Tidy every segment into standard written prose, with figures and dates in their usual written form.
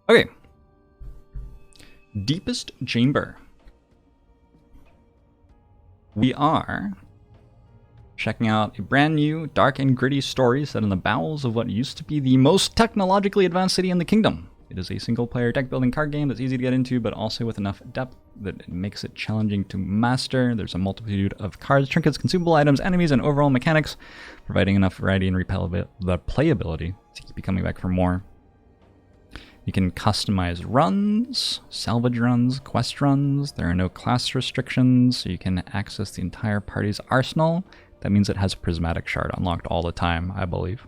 Okay. Deepest Chamber. We are checking out a brand new, dark and gritty story set in the bowels of what used to be the most technologically advanced city in the kingdom. It is a single-player deck-building card game that's easy to get into, but also with enough depth that it makes it challenging to master. There's a multitude of cards, trinkets, consumable items, enemies, and overall mechanics, providing enough variety and playability to keep you coming back for more. You can customize runs, salvage runs, quest runs. There are no class restrictions, so you can access the entire party's arsenal. That means it has Prismatic Shard unlocked all the time, I believe.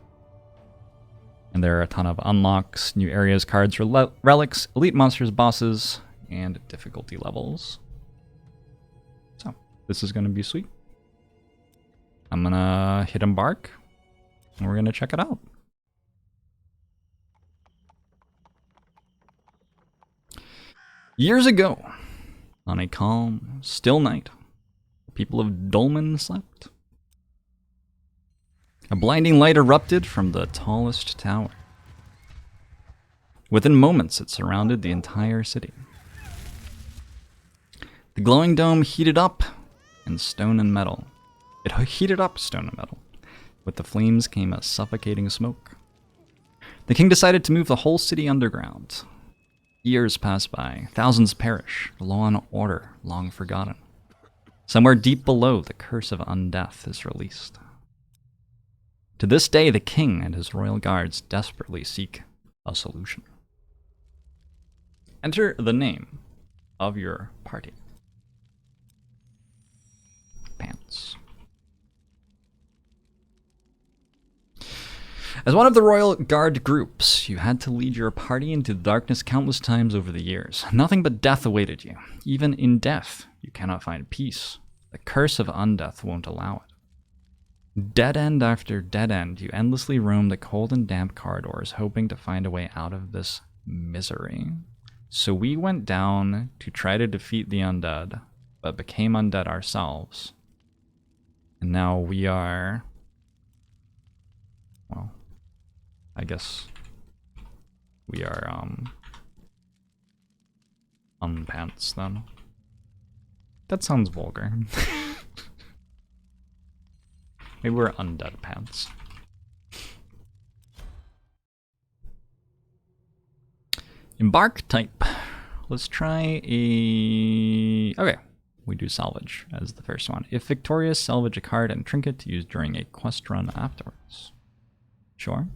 And there are a ton of unlocks, new areas, cards, relics, elite monsters, bosses, and difficulty levels. So, this is going to be sweet. I'm going to hit embark, and we're going to check it out. Years ago, on a calm, still night, the people of Dolmen slept. A blinding light erupted from the tallest tower. Within moments, it surrounded the entire city. The glowing dome heated up in stone and metal. It heated up stone and metal. With the flames came a suffocating smoke. The king decided to move the whole city underground. Years pass by, thousands perish, the law and order long forgotten. Somewhere deep below, the curse of undeath is released. To this day, the king and his royal guards desperately seek a solution. Enter the name of your party. Pants. As one of the royal guard groups, you had to lead your party into the darkness countless times over the years. Nothing but death awaited you. Even in death, you cannot find peace. The curse of undeath won't allow it. Dead end after dead end, you endlessly roam the cold and damp corridors, hoping to find a way out of this misery. So we went down to try to defeat the undead, but became undead ourselves. And now we are... well, I guess we are, unpants then. That sounds vulgar. Maybe we're undead pants. Embark type. Let's try a... okay, we do salvage as the first one. If victorious, salvage a card and trinket to use during a quest run afterwards. Sure.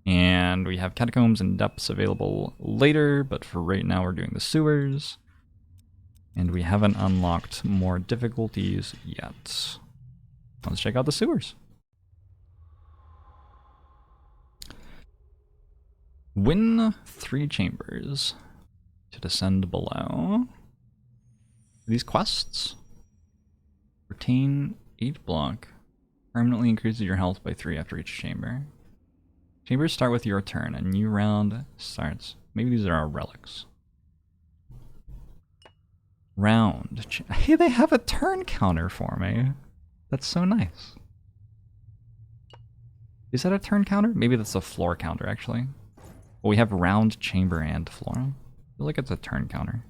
And we have catacombs and depths available later, but for right now we're doing the sewers. And we haven't unlocked more difficulties yet. Let's check out the sewers. Win 3 chambers to descend below. These quests retain 8 block. Permanently increases your health by 3 after each chamber. Chambers start with your turn. A new round starts. Maybe these are our relics. Round. Hey, they have a turn counter for me. That's so nice. Is that a turn counter? Maybe that's a floor counter, actually. Well, we have round, chamber, and floor. I feel like it's a turn counter.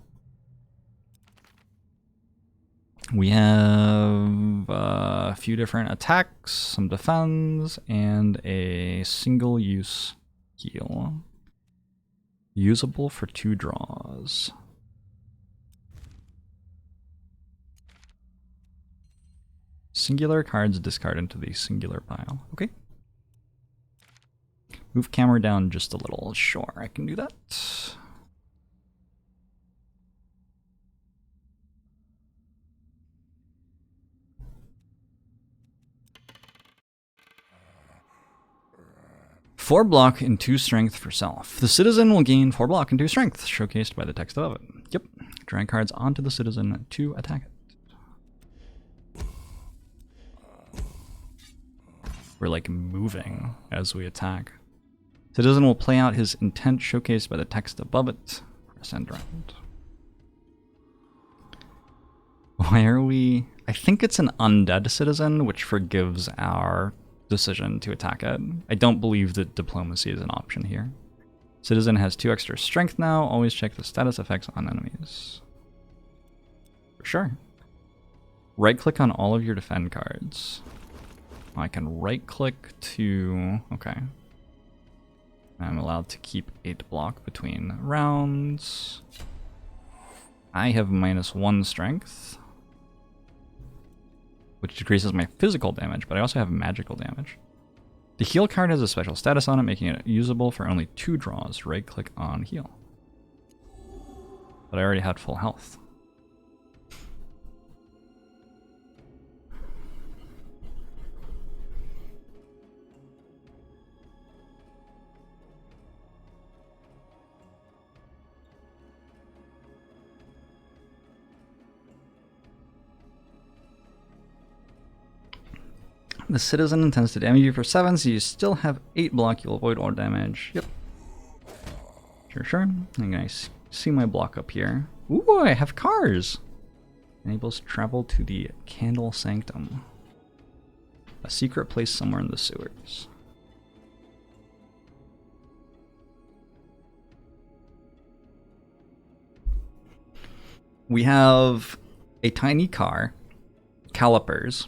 We have a few different attacks, some defense, and a single-use heal. Usable for 2 draws. Singular cards discard into the singular pile. Okay. Move camera down just a little. Sure, I can do that. Four block and 2 strength for self. The citizen will gain 4 block and 2 strength, showcased by the text above it. Yep. Drag cards onto the citizen to attack it. We're like moving as we attack. Citizen will play out his intent showcased by the text above it. Press end round. Why are we... I think it's an undead citizen, which forgives our decision to attack it. I don't believe that diplomacy is an option here. Citizen has 2 extra strength now. Always check the status effects on enemies. For sure. Right click on all of your defend cards. I can right click to... Okay. I'm allowed to keep 8 block between rounds. I have -1 strength, which decreases my physical damage, but I also have magical damage. The heal card has a special status on it, making it usable for only 2 draws. Right click on heal. But I already had full health. The citizen intends to damage you for 7, so you still have 8 block. You'll avoid all damage. Yep. Sure. I'm gonna see my block up here. Ooh, I have cars! Enables travel to the Candle Sanctum. A secret place somewhere in the sewers. We have a tiny car, calipers.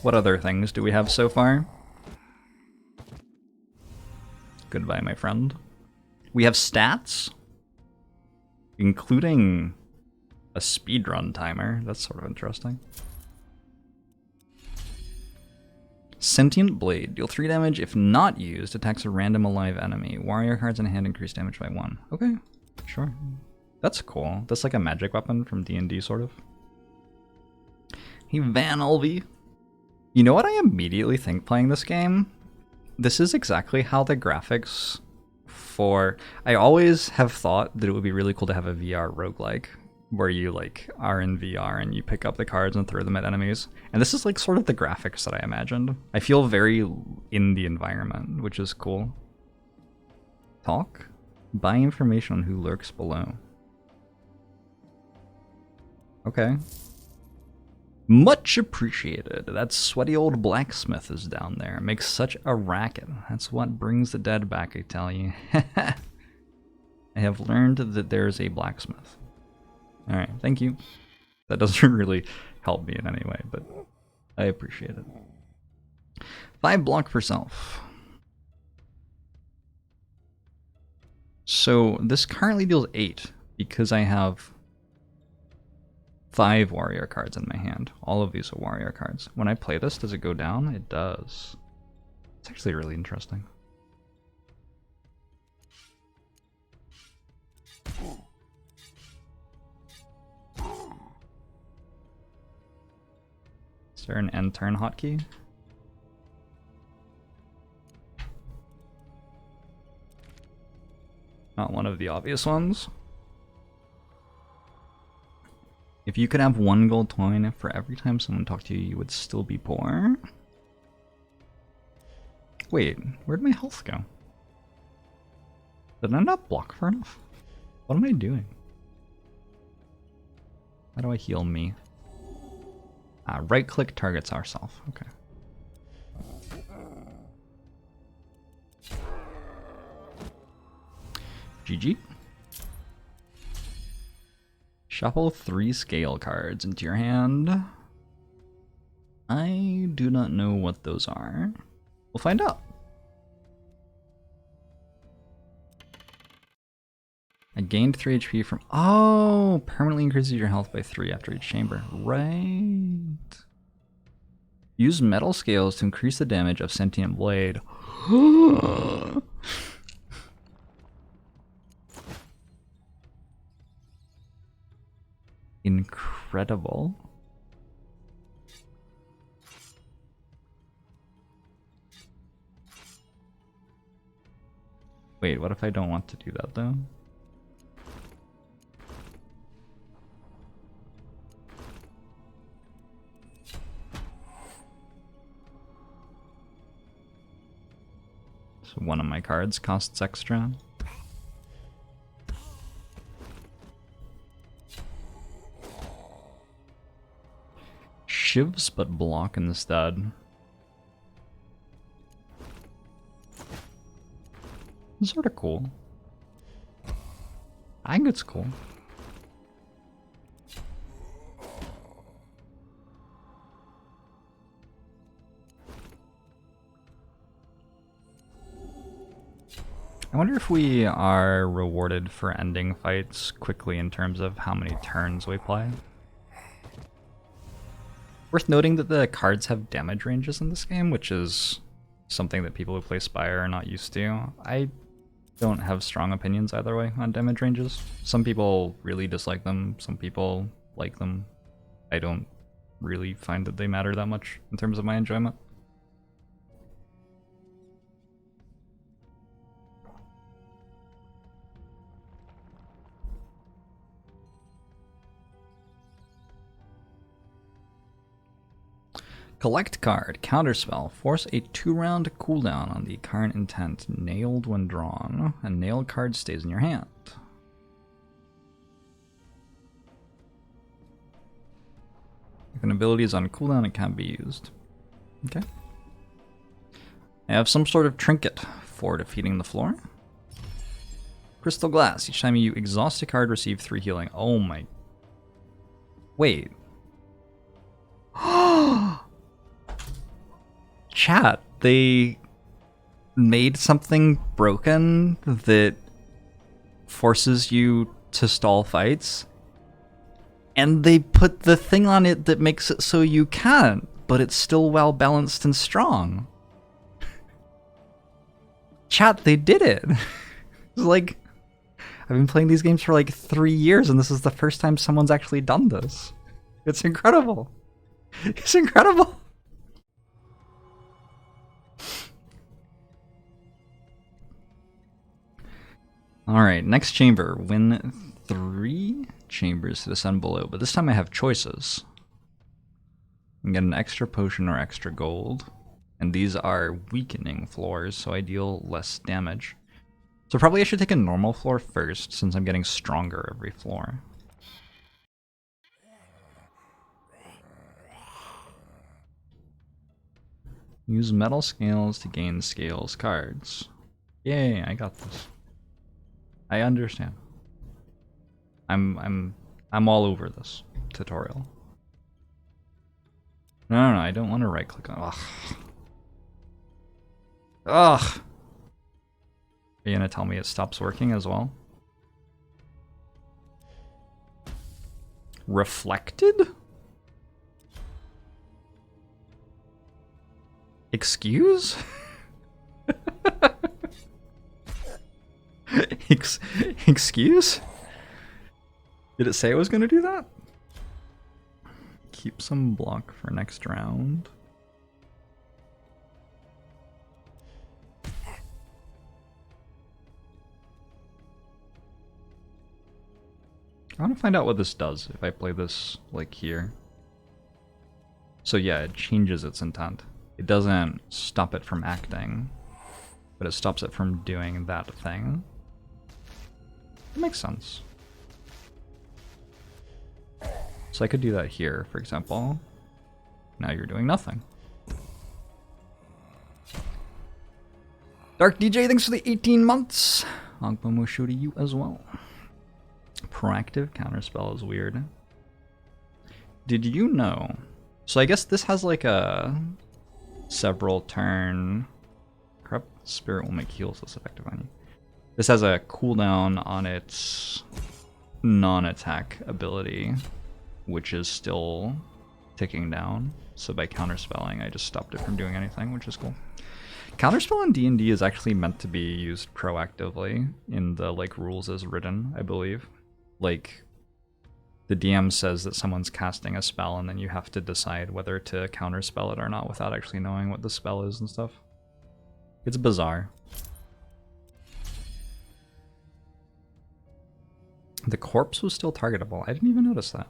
What other things do we have so far? Goodbye, my friend. We have stats, including a speedrun timer. That's sort of interesting. Sentient Blade. Deal 3 damage if not used. Attacks a random alive enemy. Warrior cards in hand increase damage by 1. Okay, sure. That's cool. That's like a magic weapon from D&D, sort of. Hey, Van Ulvey. You know what I immediately think playing this game? This is exactly how the graphics for... I always have thought that it would be really cool to have a VR roguelike, where you like are in VR and you pick up the cards and throw them at enemies. And this is like sort of the graphics that I imagined. I feel very in the environment, which is cool. Talk? Buy information on who lurks below. Okay. Much appreciated. That sweaty old blacksmith is down there. Makes such a racket. That's what brings the dead back, I tell you. I have learned that there's a blacksmith. Alright, thank you. That doesn't really help me in any way, but I appreciate it. 5 block for self. So this currently deals 8 because I have 5 warrior cards in my hand. All of these are warrior cards. When I play this, does it go down? It does. It's actually really interesting. Is there an end turn hotkey? Not one of the obvious ones. If you could have 1 gold coin for every time someone talked to you, you would still be poor? Wait, where'd my health go? Did I not block far enough? What am I doing? How do I heal me? Right click targets ourselves. Okay. GG. Shuffle 3 scale cards into your hand. I do not know what those are. We'll find out. I gained 3 HP from... Oh! Permanently increases your health by 3 after each chamber. Right. Use metal scales to increase the damage of Sentient Blade. Incredible. Wait, what if I don't want to do that though? So one of my cards costs extra. Shivs but block instead. It's sort of cool. I think it's cool. I wonder if we are rewarded for ending fights quickly in terms of how many turns we play. Worth noting that the cards have damage ranges in this game, which is something that people who play Spire are not used to. I don't have strong opinions either way on damage ranges. Some people really dislike them, some people like them. I don't really find that they matter that much in terms of my enjoyment. Collect card, counterspell, force a 2-round cooldown on the current intent, nailed when drawn. A nailed card stays in your hand. If an ability is on cooldown, it can't be used. Okay. I have some sort of trinket for defeating the floor. Crystal glass, each time you exhaust a card, receive 3 healing. Oh my... Wait. Chat, they made something broken that forces you to stall fights, and they put the thing on it that makes it so you can't, but it's still well balanced and strong. Chat, they did it. It's like, I've been playing these games for like 3 years, and this is the first time someone's actually done this. It's incredible. It's incredible. Alright, next chamber. Win 3 chambers to descend below, but this time I have choices. I can get an extra potion or extra gold, and these are weakening floors, so I deal less damage. So probably I should take a normal floor first, since I'm getting stronger every floor. Use metal scales to gain scales cards. Yay, I got this. I understand. I'm all over this tutorial. No, I don't want to right click on. Ugh. Ugh. Are you gonna tell me it stops working as well? Reflected? Excuse? Excuse? Did it say it was gonna do that? Keep some block for next round. I want to find out what this does if I play this like here. So yeah, it changes its intent. It doesn't stop it from acting, but it stops it from doing that thing. It makes sense. So I could do that here, for example. Now you're doing nothing. Dark DJ, thanks for the 18 months. Agbomo to you as well. Proactive counterspell is weird. Did you know? So I guess this has like a several turn. Corrupt Spirit will make heals less effective on you. This has a cooldown on its non-attack ability, which is still ticking down. So by counterspelling, I just stopped it from doing anything, which is cool. Counterspell in D&D is actually meant to be used proactively in the like rules as written, I believe. Like, the DM says that someone's casting a spell and then you have to decide whether to counterspell it or not without actually knowing what the spell is and stuff. It's bizarre. The corpse was still targetable. I didn't even notice that.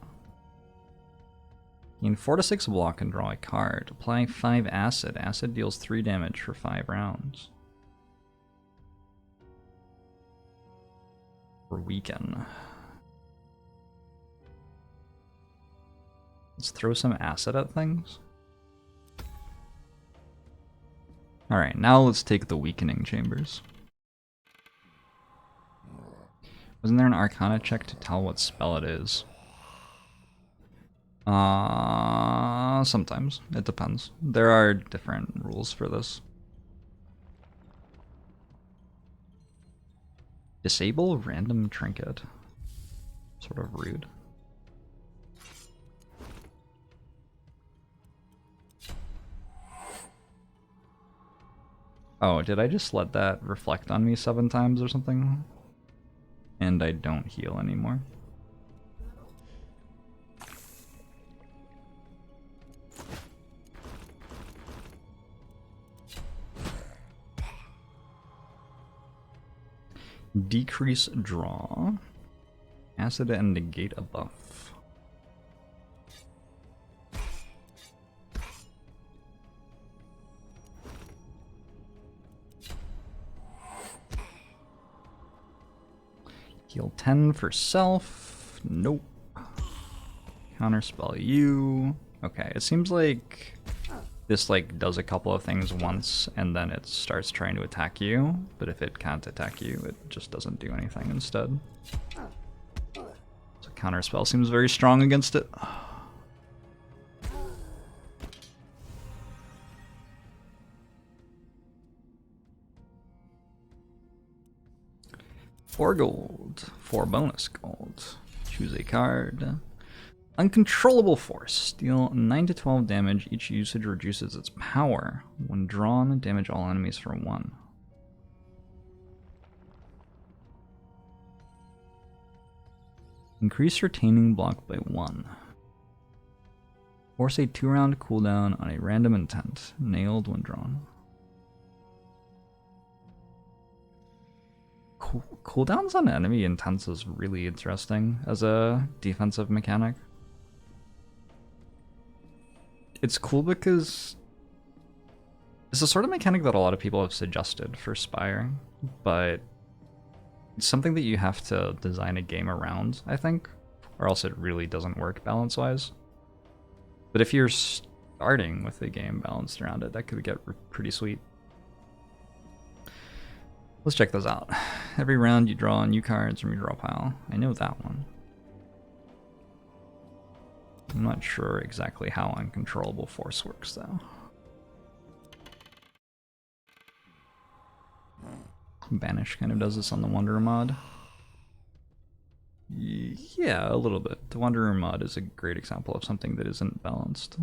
Gain 4 to 6 block and draw a card. Apply 5 acid. Acid deals 3 damage for 5 rounds. Or weaken. Let's throw some acid at things. Alright, now let's take the weakening chambers. Wasn't there an Arcana check to tell what spell it is? Sometimes. It depends. There are different rules for this. Disable random trinket. Sort of rude. Oh, did I just let that reflect on me 7 times or something? And I don't heal anymore. Decrease draw. Acid and negate a buff. Heal 10 for self. Nope. Counterspell you. Okay, it seems like this like does a couple of things once and then it starts trying to attack you, but if it can't attack you, it just doesn't do anything instead. So counterspell seems very strong against it. 4 gold, 4 bonus gold. Choose a card. Uncontrollable Force. Deal 9 to 12 damage. Each usage reduces its power. When drawn, damage all enemies for 1. Increase retaining block by 1. Force a 2-round cooldown on a random intent. Nailed when drawn. Cooldowns on enemy intents is really interesting as a defensive mechanic. It's cool because it's the sort of mechanic that a lot of people have suggested for Spire, but it's something that you have to design a game around, I think, or else it really doesn't work balance-wise. But if you're starting with a game balanced around it, that could get pretty sweet. Let's check those out. Every round you draw new cards from your draw pile. I know that one. I'm not sure exactly how Uncontrollable Force works, though. Banish kind of does this on the Wanderer mod. Yeah, a little bit. The Wanderer mod is a great example of something that isn't balanced.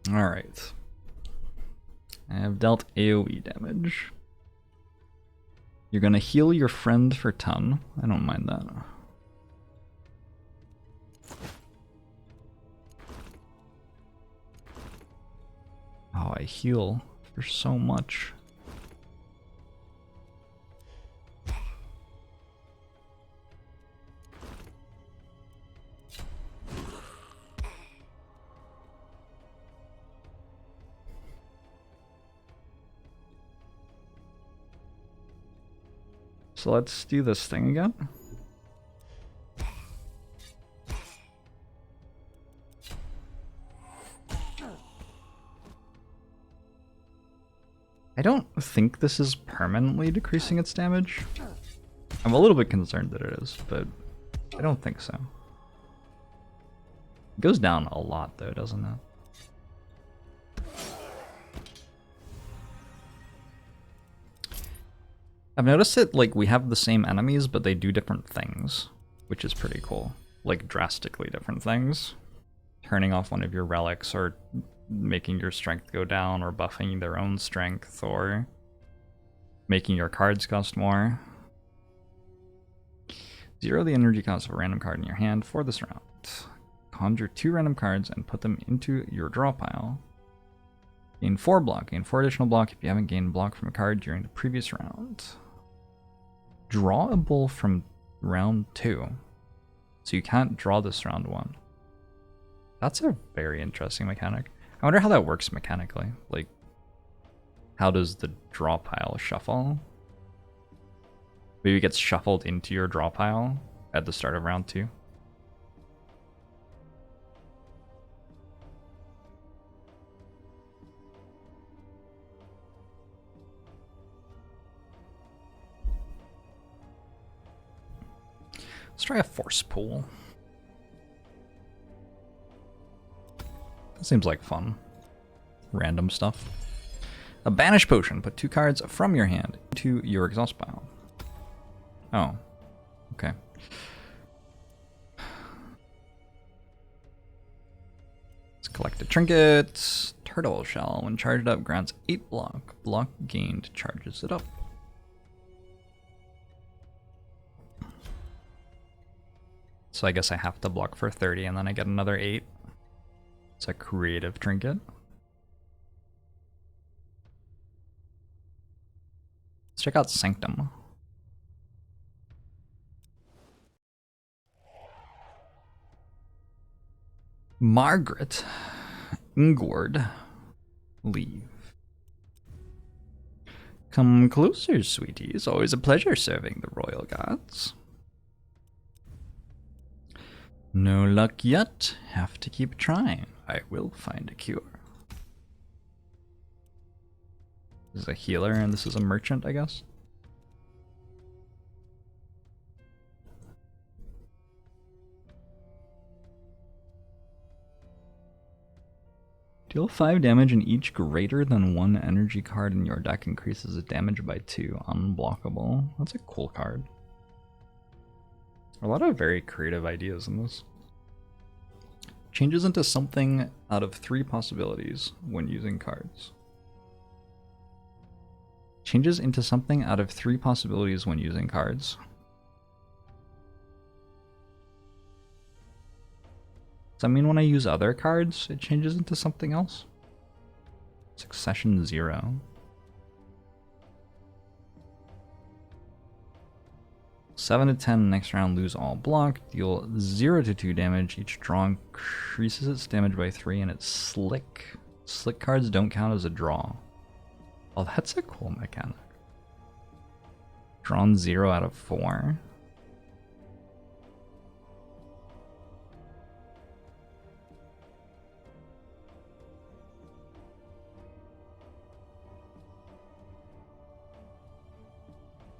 Alright. I have dealt AoE damage. You're gonna heal your friend for 10. I don't mind that. Oh, I heal for so much. So let's do this thing again. I don't think this is permanently decreasing its damage. I'm a little bit concerned that it is, but I don't think so. It goes down a lot though, doesn't it? I've noticed it, like, we have the same enemies, but they do different things, which is pretty cool. Like, drastically different things. Turning off one of your relics, or making your strength go down, or buffing their own strength, or making your cards cost more. 0 the energy cost of a random card in your hand for this round. Conjure 2 random cards and put them into your draw pile. Gain 4 block. Gain 4 additional block if you haven't gained block from a card during the previous round. Drawable from round 2. So you can't draw this round 1. That's a very interesting mechanic. I wonder how that works mechanically. Like, how does the draw pile shuffle? Maybe it gets shuffled into your draw pile at the start of round 2. try a force pool. That seems like fun. Random stuff. A banish potion. Put 2 cards from your hand into your exhaust pile. Oh. Okay. Let's collect a trinket. Turtle shell. When charged up, grants 8 block. Block gained charges it up. So I guess I have to block for 30 and then I get another 8. It's a creative trinket. Let's check out Sanctum. Margaret. Ingward. Leave. Come closer, sweetie. It's always a pleasure serving the royal gods. No luck yet. Have to keep trying. I will find a cure. This is a healer and this is a merchant, I guess. Deal 5 damage and each greater than 1 energy card in your deck increases the damage by 2. Unblockable. That's a cool card. A lot of very creative ideas in this. Changes into something out of 3 possibilities when using cards. Changes into something out of 3 possibilities when using cards. Does that mean when I use other cards, it changes into something else? Succession 0. Seven to 10 next round, lose all block. Deal 0 to 2 damage. Each draw increases its damage by 3 and it's slick. Slick cards don't count as a draw. Oh, that's a cool mechanic. Drawn 0 out of 4.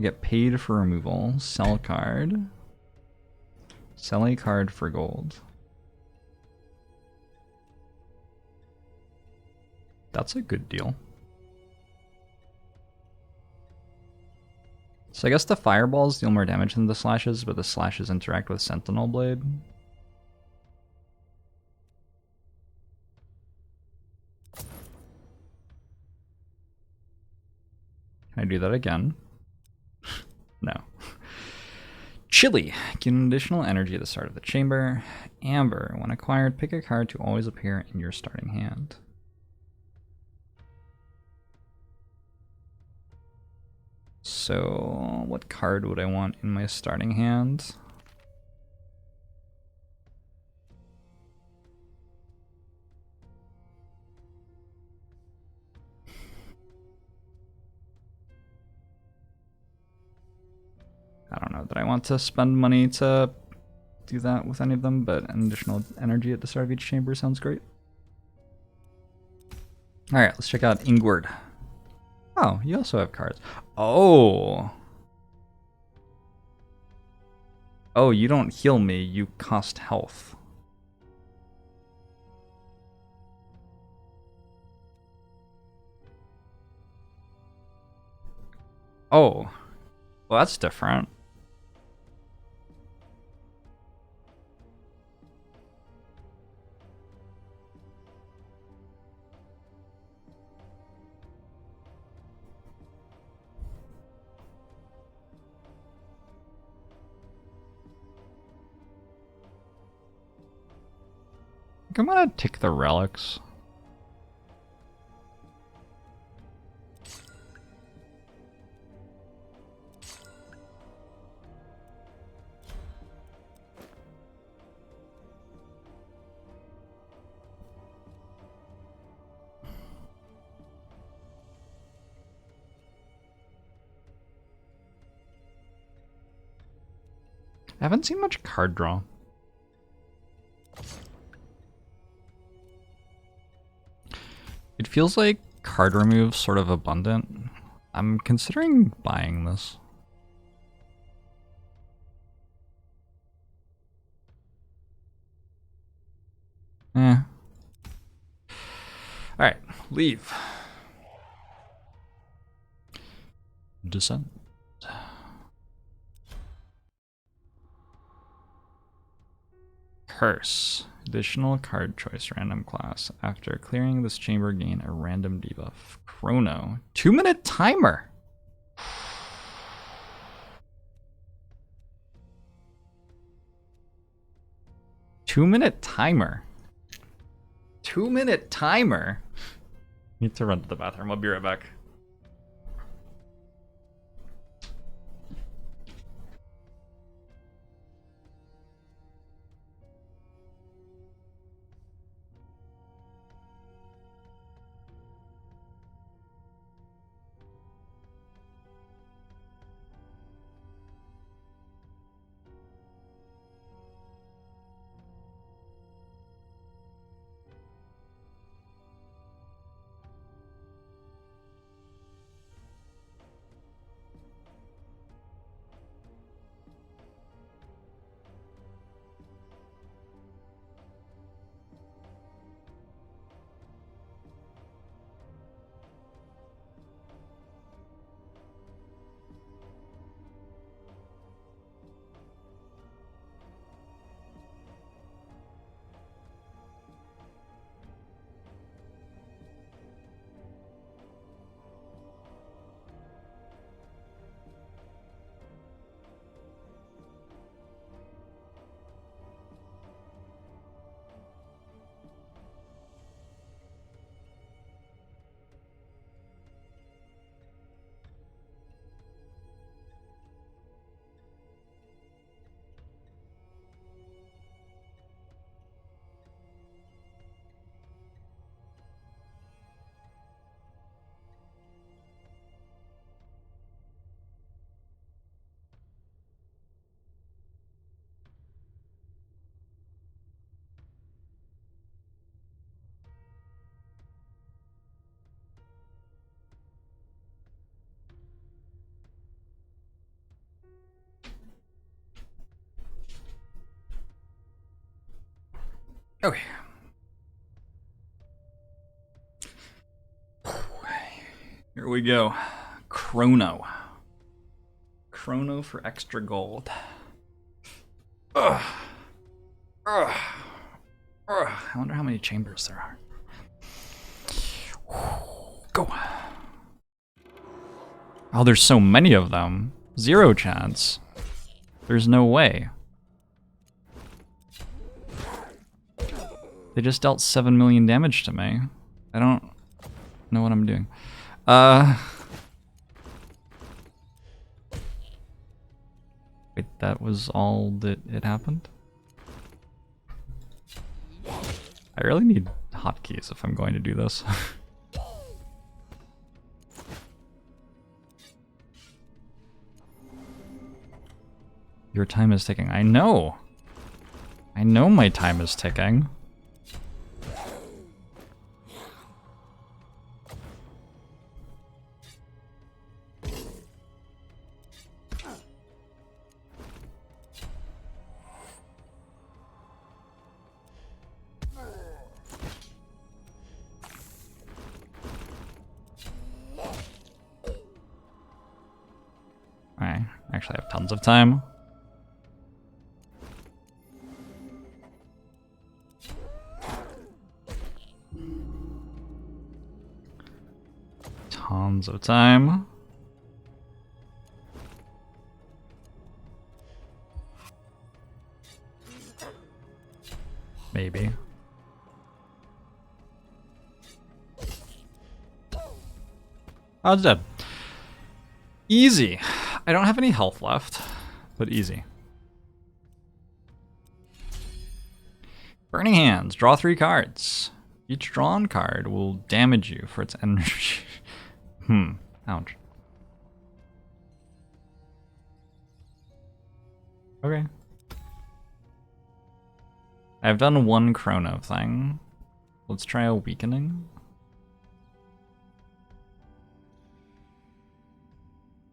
Get paid for removal. Sell card. Sell a card for gold. That's a good deal. So I guess the fireballs deal more damage than the slashes, but the slashes interact with Sentinel Blade. Can I do that again? No. Chili. Get an additional energy at the start of the chamber. Amber. When acquired, pick a card to always appear in your starting hand. So, what card would I want in my starting hand? I don't know that I want to spend money to do that with any of them, but an additional energy at the start of each chamber sounds great. Alright, let's check out Ingward. Oh, you also have cards. Oh! Oh, you don't heal me, you cost health. Oh. Well, that's different. I think I'm gonna take the relics. I haven't seen much card draw. It feels like card remove's sort of abundant. I'm considering buying this. Eh. Alright, leave. Descent. Curse. Additional card choice random class. After clearing this chamber, gain a random debuff. Chrono. 2-minute timer. Two-minute timer. 2-minute timer. Need to run to the bathroom. I'll be right back. Okay. Here we go. Chrono. Chrono for extra gold. Ugh. Ugh. Ugh. I wonder how many chambers there are. Go. Oh, there's so many of them. 0 chance. There's no way. They just dealt 7 million damage to me. I don't know what I'm doing. Wait, that was all that it happened? I really need hotkeys if I'm going to do this. Your time is ticking. I know. I know my time is ticking. Alright, actually I have tons of time. Tons of time. Maybe. Oh, it's dead. Easy. I don't have any health left, but easy. Burning Hands. Draw 3 cards. Each drawn card will damage you for its energy. Ouch. Okay. I've done 1 chrono thing. Let's try a weakening.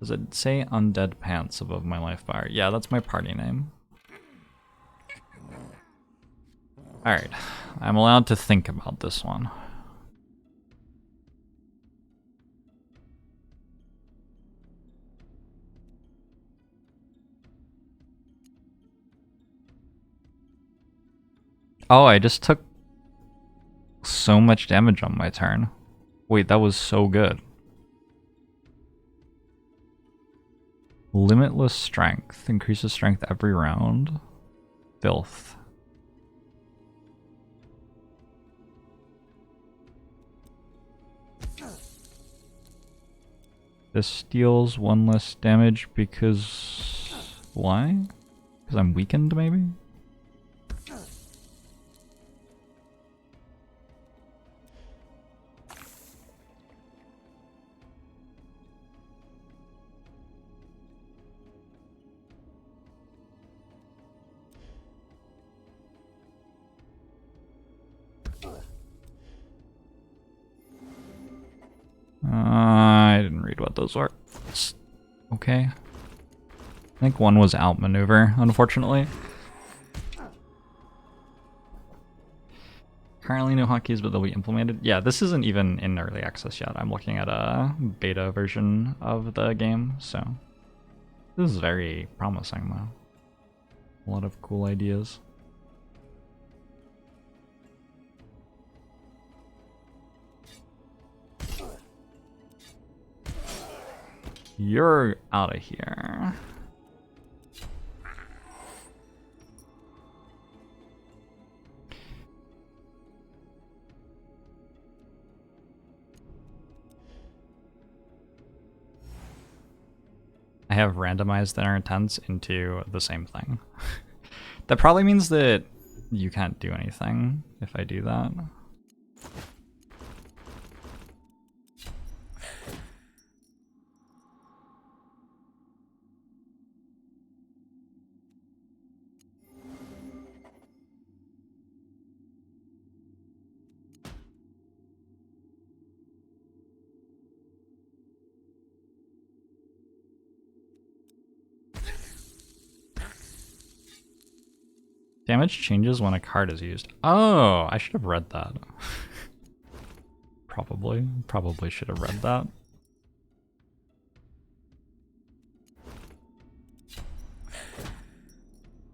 Does it say Undead Pants above my life bar? Yeah, that's my party name. Alright, I'm allowed to think about this one. Oh, I just took so much damage on my turn. Wait, that was so good. Limitless strength. Increases strength every round. Filth. This deals 1 less damage because... Why? Because I'm weakened, maybe? I didn't read what those were. Okay. I think one was outmaneuver, unfortunately. Currently no hotkeys, but they'll be implemented. Yeah, this isn't even in early access yet. I'm looking at a beta version of the game, so this is very promising though. A lot of cool ideas. You're out of here. I have randomized their intents into the same thing. That probably means that you can't do anything if I do that. Damage changes when a card is used. Oh, I should have read that. Probably should have read that.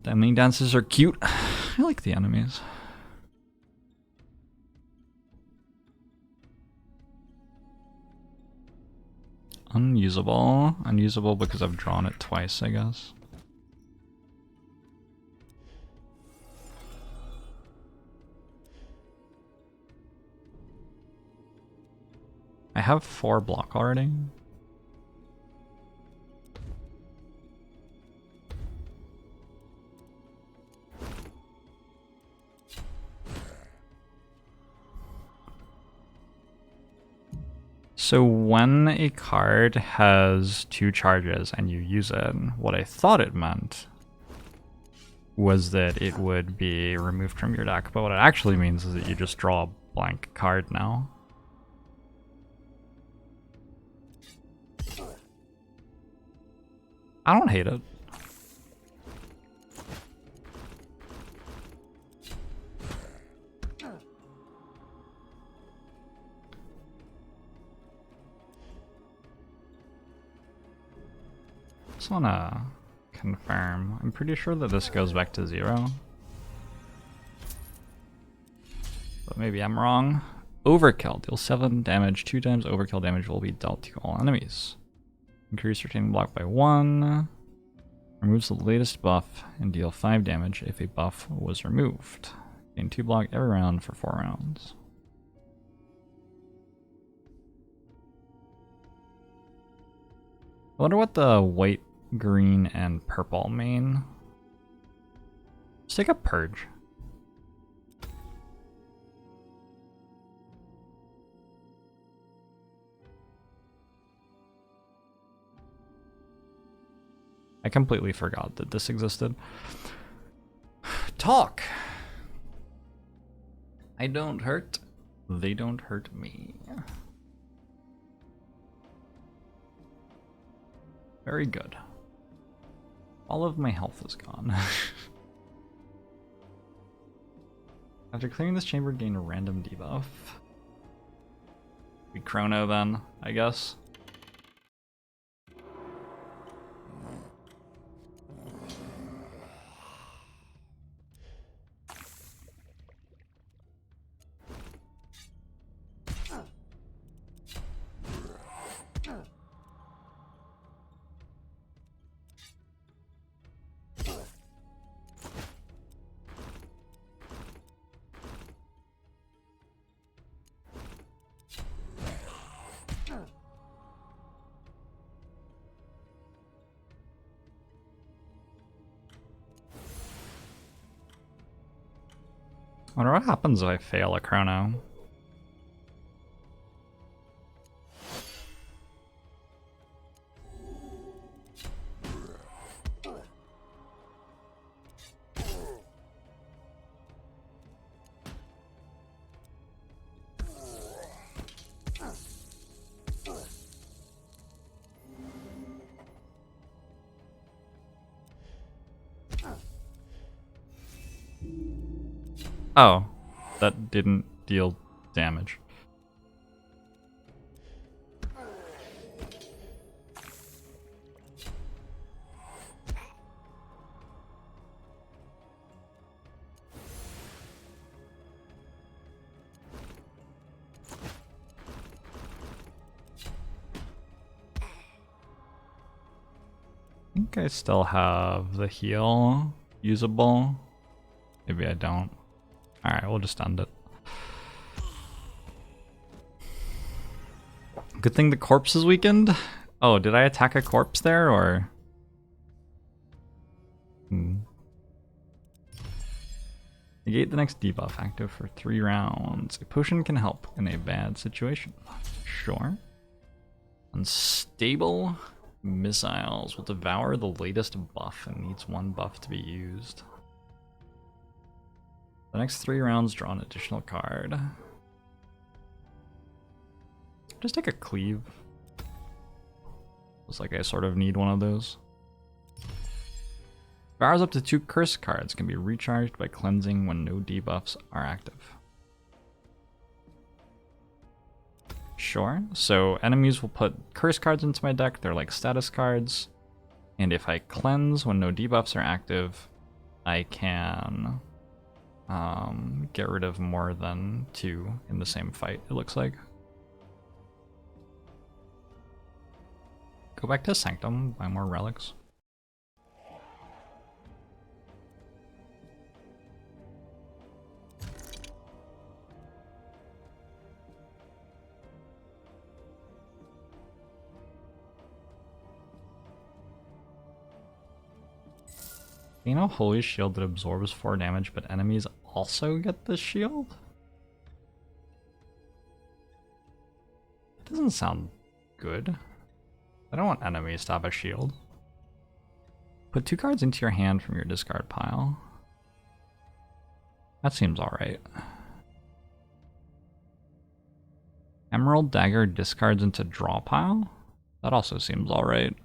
The enemy dances are cute. I like the enemies. Unusable. Unusable because I've drawn it twice, I guess. I have 4 block already. So when a card has 2 charges and you use it, what I thought it meant was that it would be removed from your deck, but what it actually means is that you just draw a blank card now. I don't hate it. Just wanna confirm. I'm pretty sure that this goes back to 0. But maybe I'm wrong. Overkill. Deal 7 damage. 2 times overkill damage will be dealt to all enemies. Increase retaining block by 1. Removes the latest buff and deal 5 damage if a buff was removed. Gain 2 block every round for 4 rounds. I wonder what the white, green, and purple mean. Let's take a purge. I completely forgot that this existed. Talk! I don't hurt. They don't hurt me. Very good. All of my health is gone. After clearing this chamber, gain a random debuff. We chrono then, I guess. I wonder what happens if I fail a chrono. Oh, that didn't deal damage. I think I still have the heal usable. Maybe I don't. Alright, we'll just end it. Good thing the corpse is weakened. Oh, did I attack a corpse there, or? Negate the next debuff, active for 3 rounds. A potion can help in a bad situation. Sure. Unstable missiles will devour the latest buff and needs 1 buff to be used. The next 3 rounds, draw an additional card. Just take a cleave. Looks like I sort of need one of those. Devours up to 2 curse cards, can be recharged by cleansing when no debuffs are active. Sure, so enemies will put curse cards into my deck, they're like status cards. And if I cleanse when no debuffs are active, I can get rid of more than 2 in the same fight, it looks like. Go back to Sanctum, buy more relics. You know, Holy Shield that absorbs 4 damage, but enemies also get the shield? That doesn't sound good. I don't want enemies to have a shield. Put 2 cards into your hand from your discard pile. That seems alright. Emerald Dagger discards into draw pile? That also seems alright.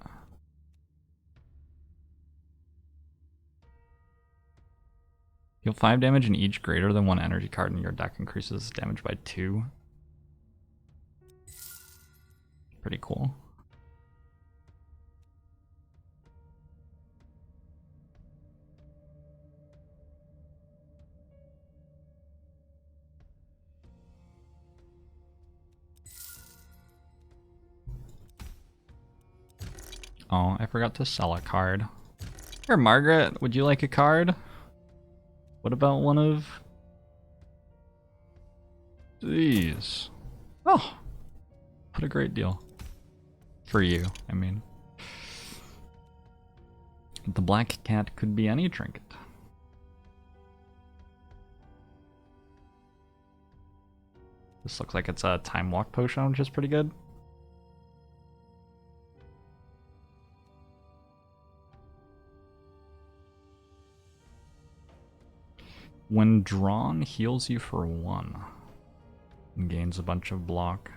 Heal 5 damage in each greater than 1 energy card in your deck, increases damage by 2. Pretty cool. Oh, I forgot to sell a card. Here, Margaret, would you like a card? What about one of these? Oh, what a great deal. For you, I mean. The black cat could be any trinket. This looks like it's a time walk potion, which is pretty good. When drawn, heals you for 1 and gains a bunch of block.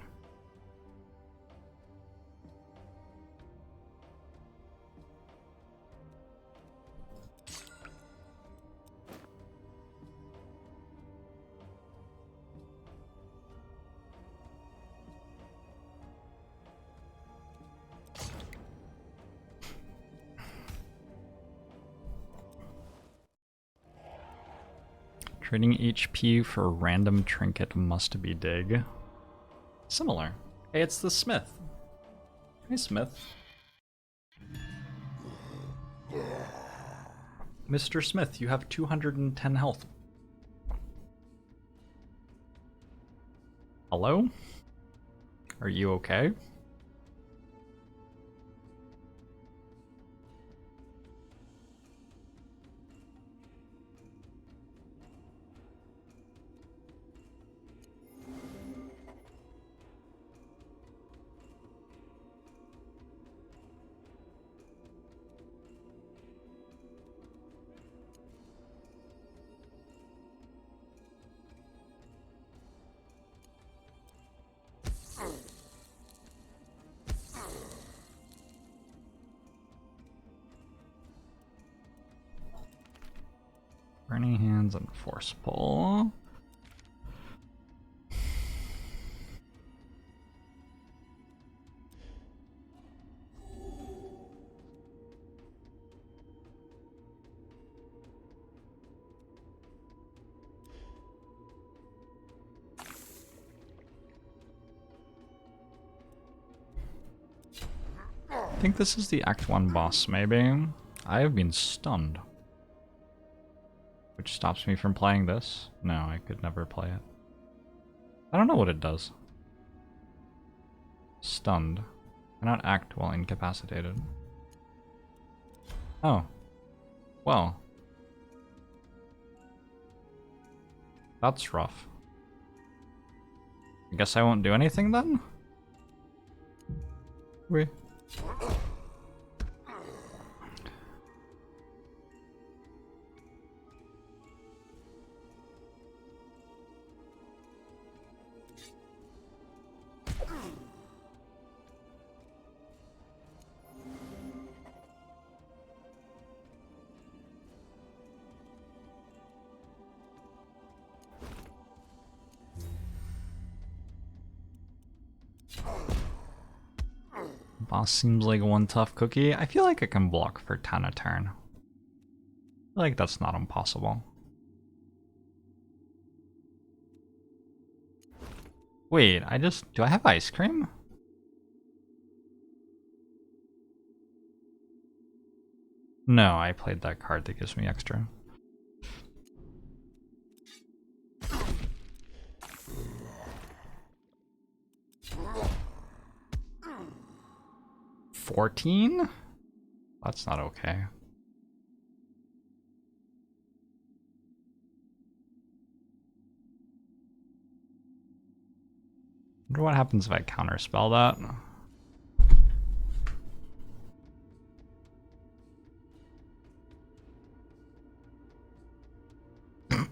Trading HP for a random trinket must be dig. Similar. Hey, it's the Smith. Hey, Smith. Mr. Smith, you have 210 health. Hello? Are you okay? Burning hands and force pull. I think this is the Act 1 boss, maybe. I have been stunned. Which stops me from playing this. No, I could never play it. I don't know what it does. Stunned. Cannot act while incapacitated. Oh. Well. That's rough. I guess I won't do anything then? Wait. Boss seems like one tough cookie. I feel like I can block for 10 a turn. I feel like that's not impossible. Wait, do I have ice cream? No, I played that card that gives me extra. $14? That's not okay. Wonder what happens if I counterspell that.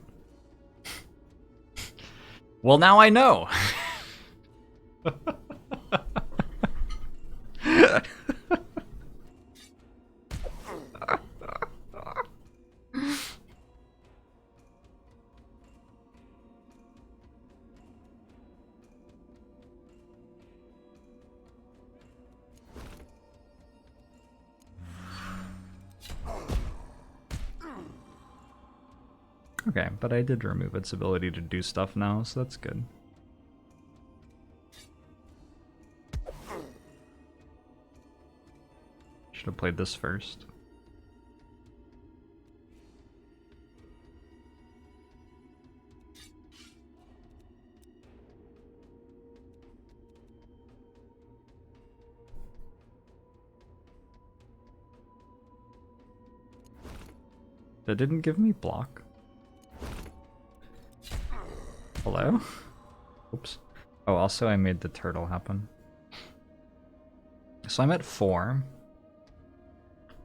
Well, now I know. Okay, but I did remove its ability to do stuff now, so that's good. Should have played this first. That didn't give me block. Hello? Oops. Oh, also I made the turtle happen. So I'm at 4.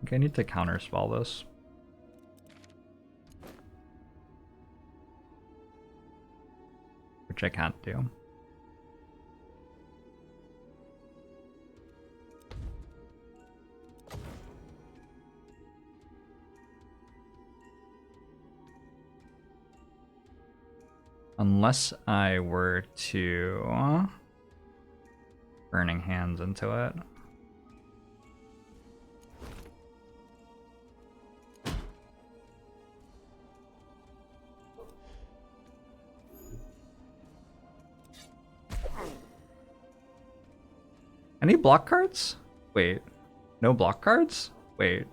Okay, I need to counterspell this. Which I can't do. Unless I were to burning hands into it. Any block cards? Wait. No block cards? Wait.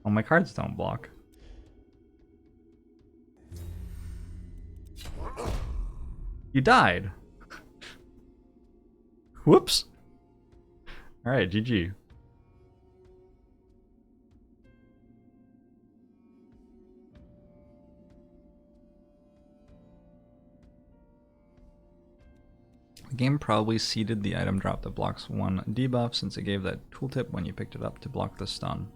Oh, my cards don't block. You died. Whoops. Alright, GG. The game probably seeded the item drop that blocks one debuff since it gave that tooltip when you picked it up to block the stun.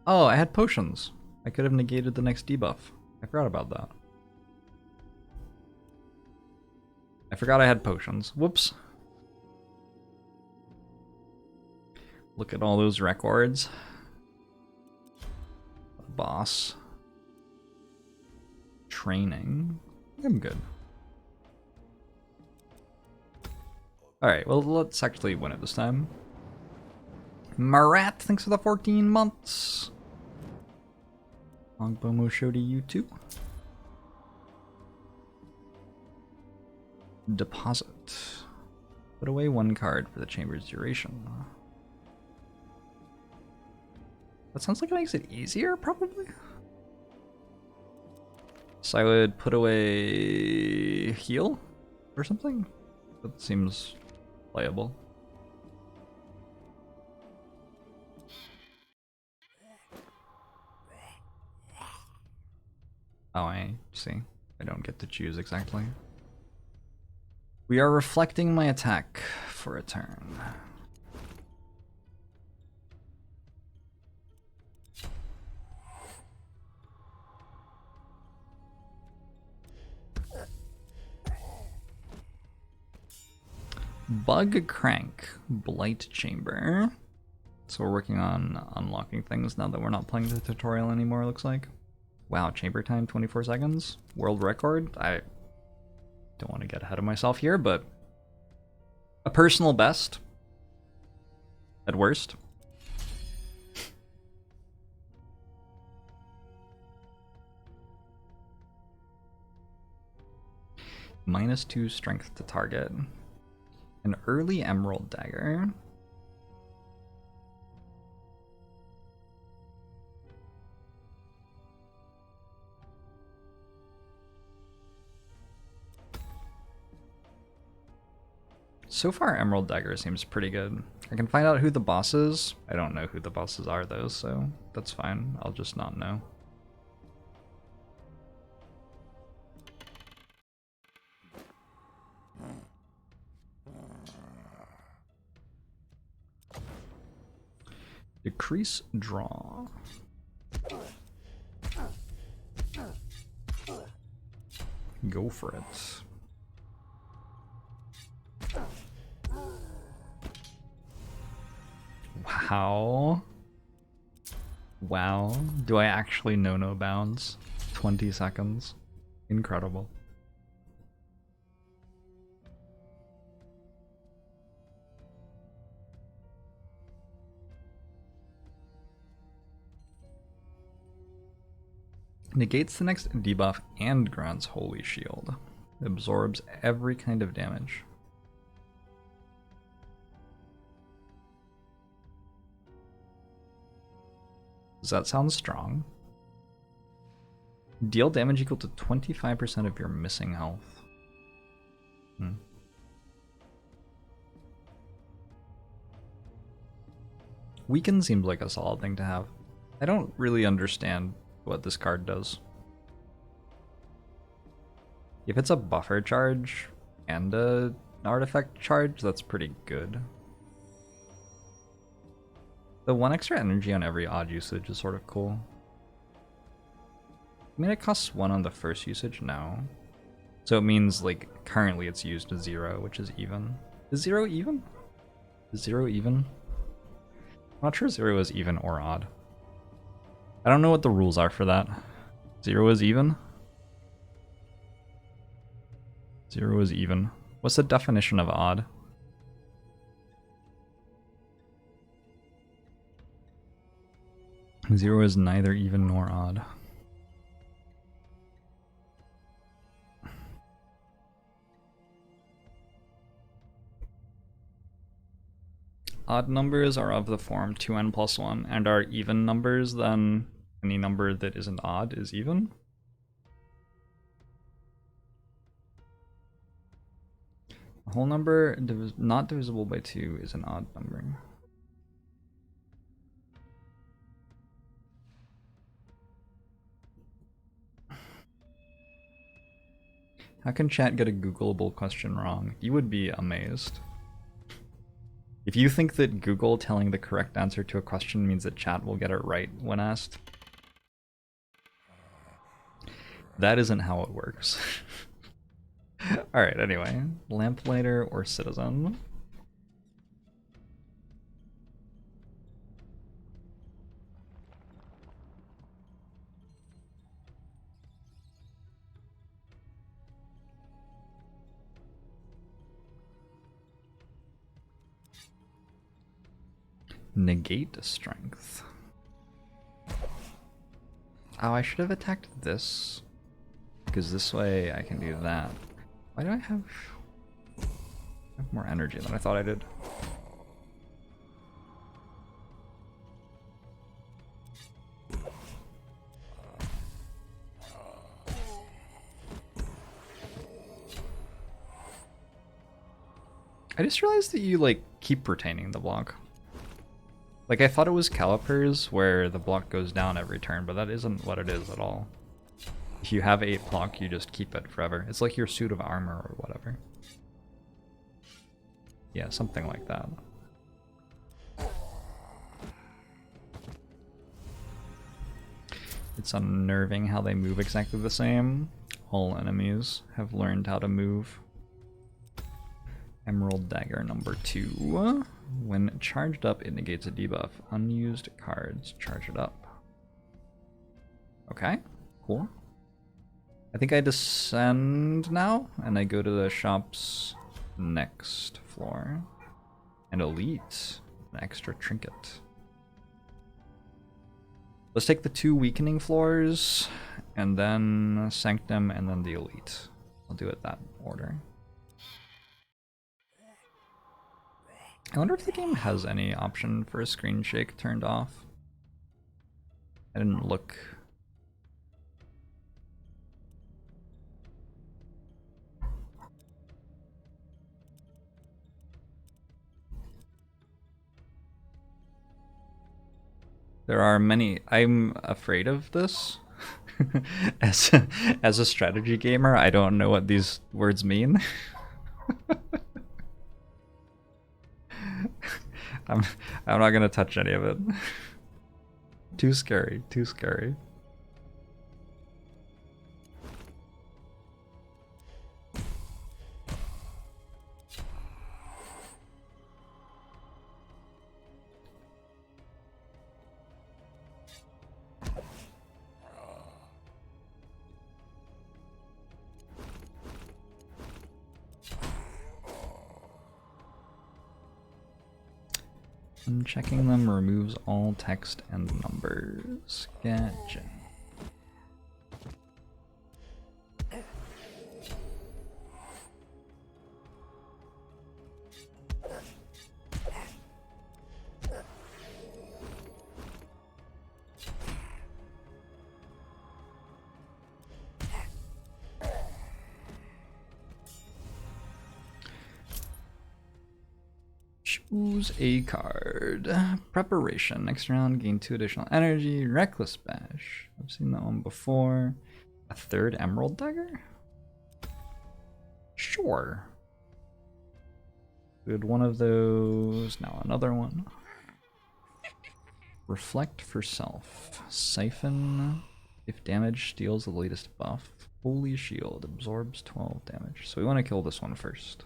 Oh, I had potions. I could have negated the next debuff. I forgot about that. I forgot I had potions. Whoops. Look at all those records. Boss. Training. I'm good. Alright, well, let's actually win it this time. Marat, thanks for the 14 months. Longbomo show to you too. Deposit. Put away one card for the chamber's duration. That sounds like it makes it easier, probably? So I would put away heal or something? That seems playable. Oh, I see. I don't get to choose exactly. We are reflecting my attack for a turn. Bug Crank, Blight Chamber. So we're working on unlocking things now that we're not playing the tutorial anymore, looks like. Wow, chamber time 24 seconds? World record? I don't want to get ahead of myself here, but a personal best. At worst. -2 strength to target. An early emerald dagger. So far, Emerald Dagger seems pretty good. I can find out who the boss is. I don't know who the bosses are though, so that's fine. I'll just not know. Decrease draw. Go for it. Wow. Wow. Do I actually know no bounds? 20 seconds. Incredible. Negates the next debuff and grants Holy Shield. Absorbs every kind of damage. Does that sound strong? Deal damage equal to 25% of your missing health. Weaken seems like a solid thing to have. I don't really understand what this card does. If it's a buffer charge and an artifact charge, that's pretty good. The 1 extra energy on every odd usage is sort of cool. I mean, it costs 1 on the first usage now. So it means, like, currently it's used to 0, which is even. Is 0 even? Is 0 even? I'm not sure 0 is even or odd. I don't know what the rules are for that. 0 is even? 0 is even. What's the definition of odd? Zero is neither even nor odd. odd numbers are of the form 2n plus 1 and are even numbers, then any number that isn't odd is even. A whole number not divisible by 2 is an odd number. How can chat get a Googleable question wrong? You would be amazed. If you think that Google telling the correct answer to a question means that chat will get it right when asked, that isn't how it works. Alright, anyway. Lamplighter or citizen? Negate strength. Oh, I should have attacked this, because this way I can do that. Why do I have more energy than I thought I did? I just realized that you like keep retaining the block. Like, I thought it was calipers where the block goes down every turn, but that isn't what it is at all. If you have 8 block, you just keep it forever. It's like your suit of armor or whatever. Yeah, something like that. It's unnerving how they move exactly the same. All enemies have learned how to move. Emerald Dagger number 2. When charged up, it negates a debuff. Unused cards, charge it up. Okay, cool. I think I descend now, and I go to the shop's next floor. And elite, an extra trinket. Let's take the 2 weakening floors, and then sanctum, and then the elite. I'll do it that order. I wonder if the game has any option for a screen shake turned off. I didn't look. There are many. I'm afraid of this. as a strategy gamer, I don't know what these words mean. I'm not gonna touch any of it. Too scary, too scary. Unchecking them removes all text and numbers. Gotcha. Choose a card. Preparation. Next round, gain 2 additional energy. Reckless Bash. I've seen that one before. A 3rd Emerald Dagger? Sure. Good, one of those. Now another one. Reflect for self. Siphon. If damage steals the latest buff. Holy Shield. Absorbs 12 damage. So we want to kill this one first.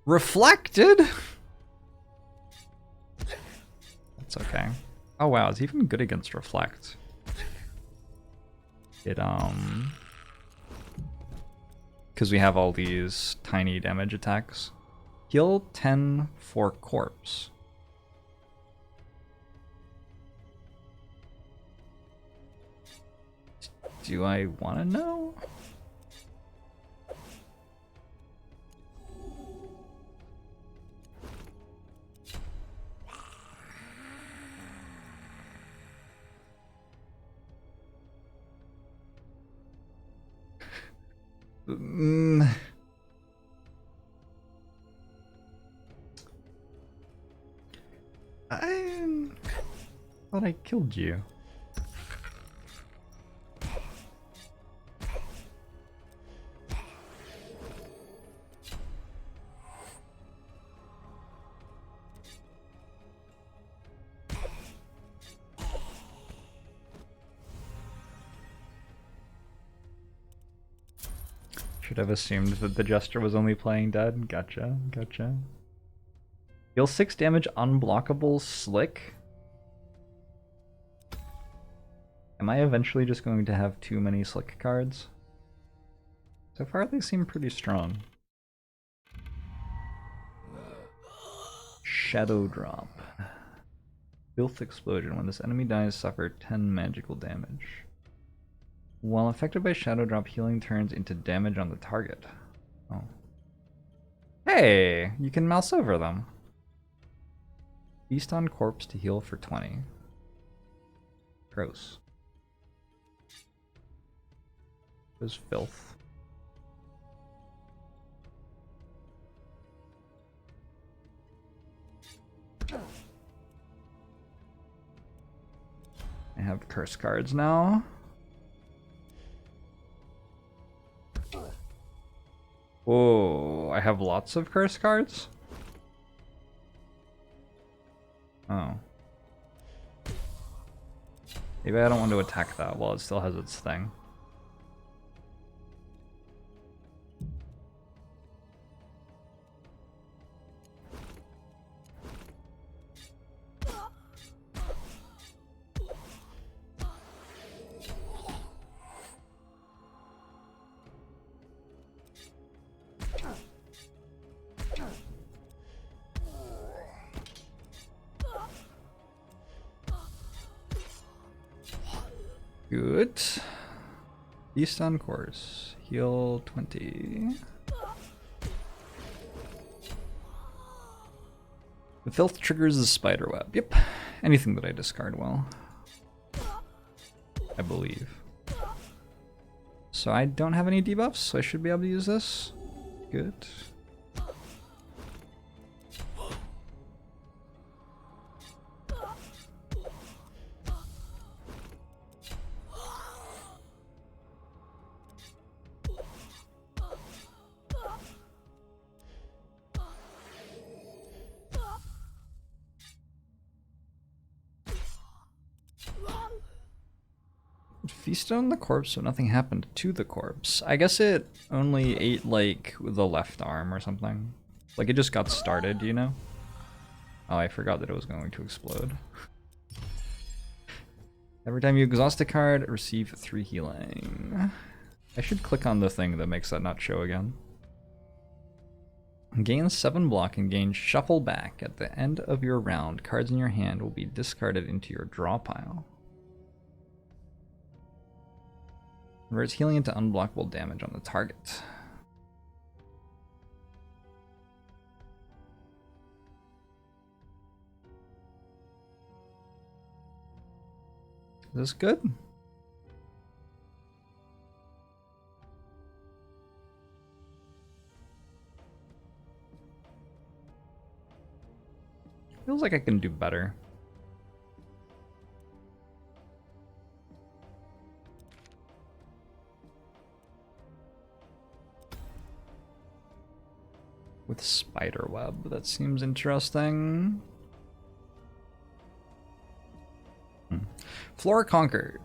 Reflected? That's okay. Oh wow, it's even good against reflect. It because we have all these tiny damage attacks. Heal 10 for corpse. Do I want to know? I thought I killed you. Should have assumed that the Jester was only playing dead. Gotcha, gotcha. Deal 6 damage, unblockable, slick. Am I eventually just going to have too many slick cards? So far they seem pretty strong. Shadow Drop. Filth Explosion. When this enemy dies, suffer 10 magical damage. While affected by Shadow Drop, healing turns into damage on the target. Oh. Hey! You can mouse over them. Feast on corpse to heal for 20. Gross. What is filth? I have curse cards now. Whoa, I have lots of curse cards? Oh. Maybe I don't want to attack that while it still has its thing. Good. Feast on course. Heal 20. The filth triggers the spider web. Yep. Anything that I discard will. I believe. So I don't have any debuffs, so I should be able to use this. Good. Feast on the corpse so nothing happened to the corpse. I guess it only ate like the left arm or something. Like it just got started, you know? Oh, I forgot that it was going to explode. Every time you exhaust a card, receive 3 healing. I should click on the thing that makes that not show again. Gain 7 block and gain shuffle back. At the end of your round, cards in your hand will be discarded into your draw pile. Converts healing into unblockable damage on the target. Is this good? Feels like I can do better. With spiderweb, that seems interesting. Floor conquered.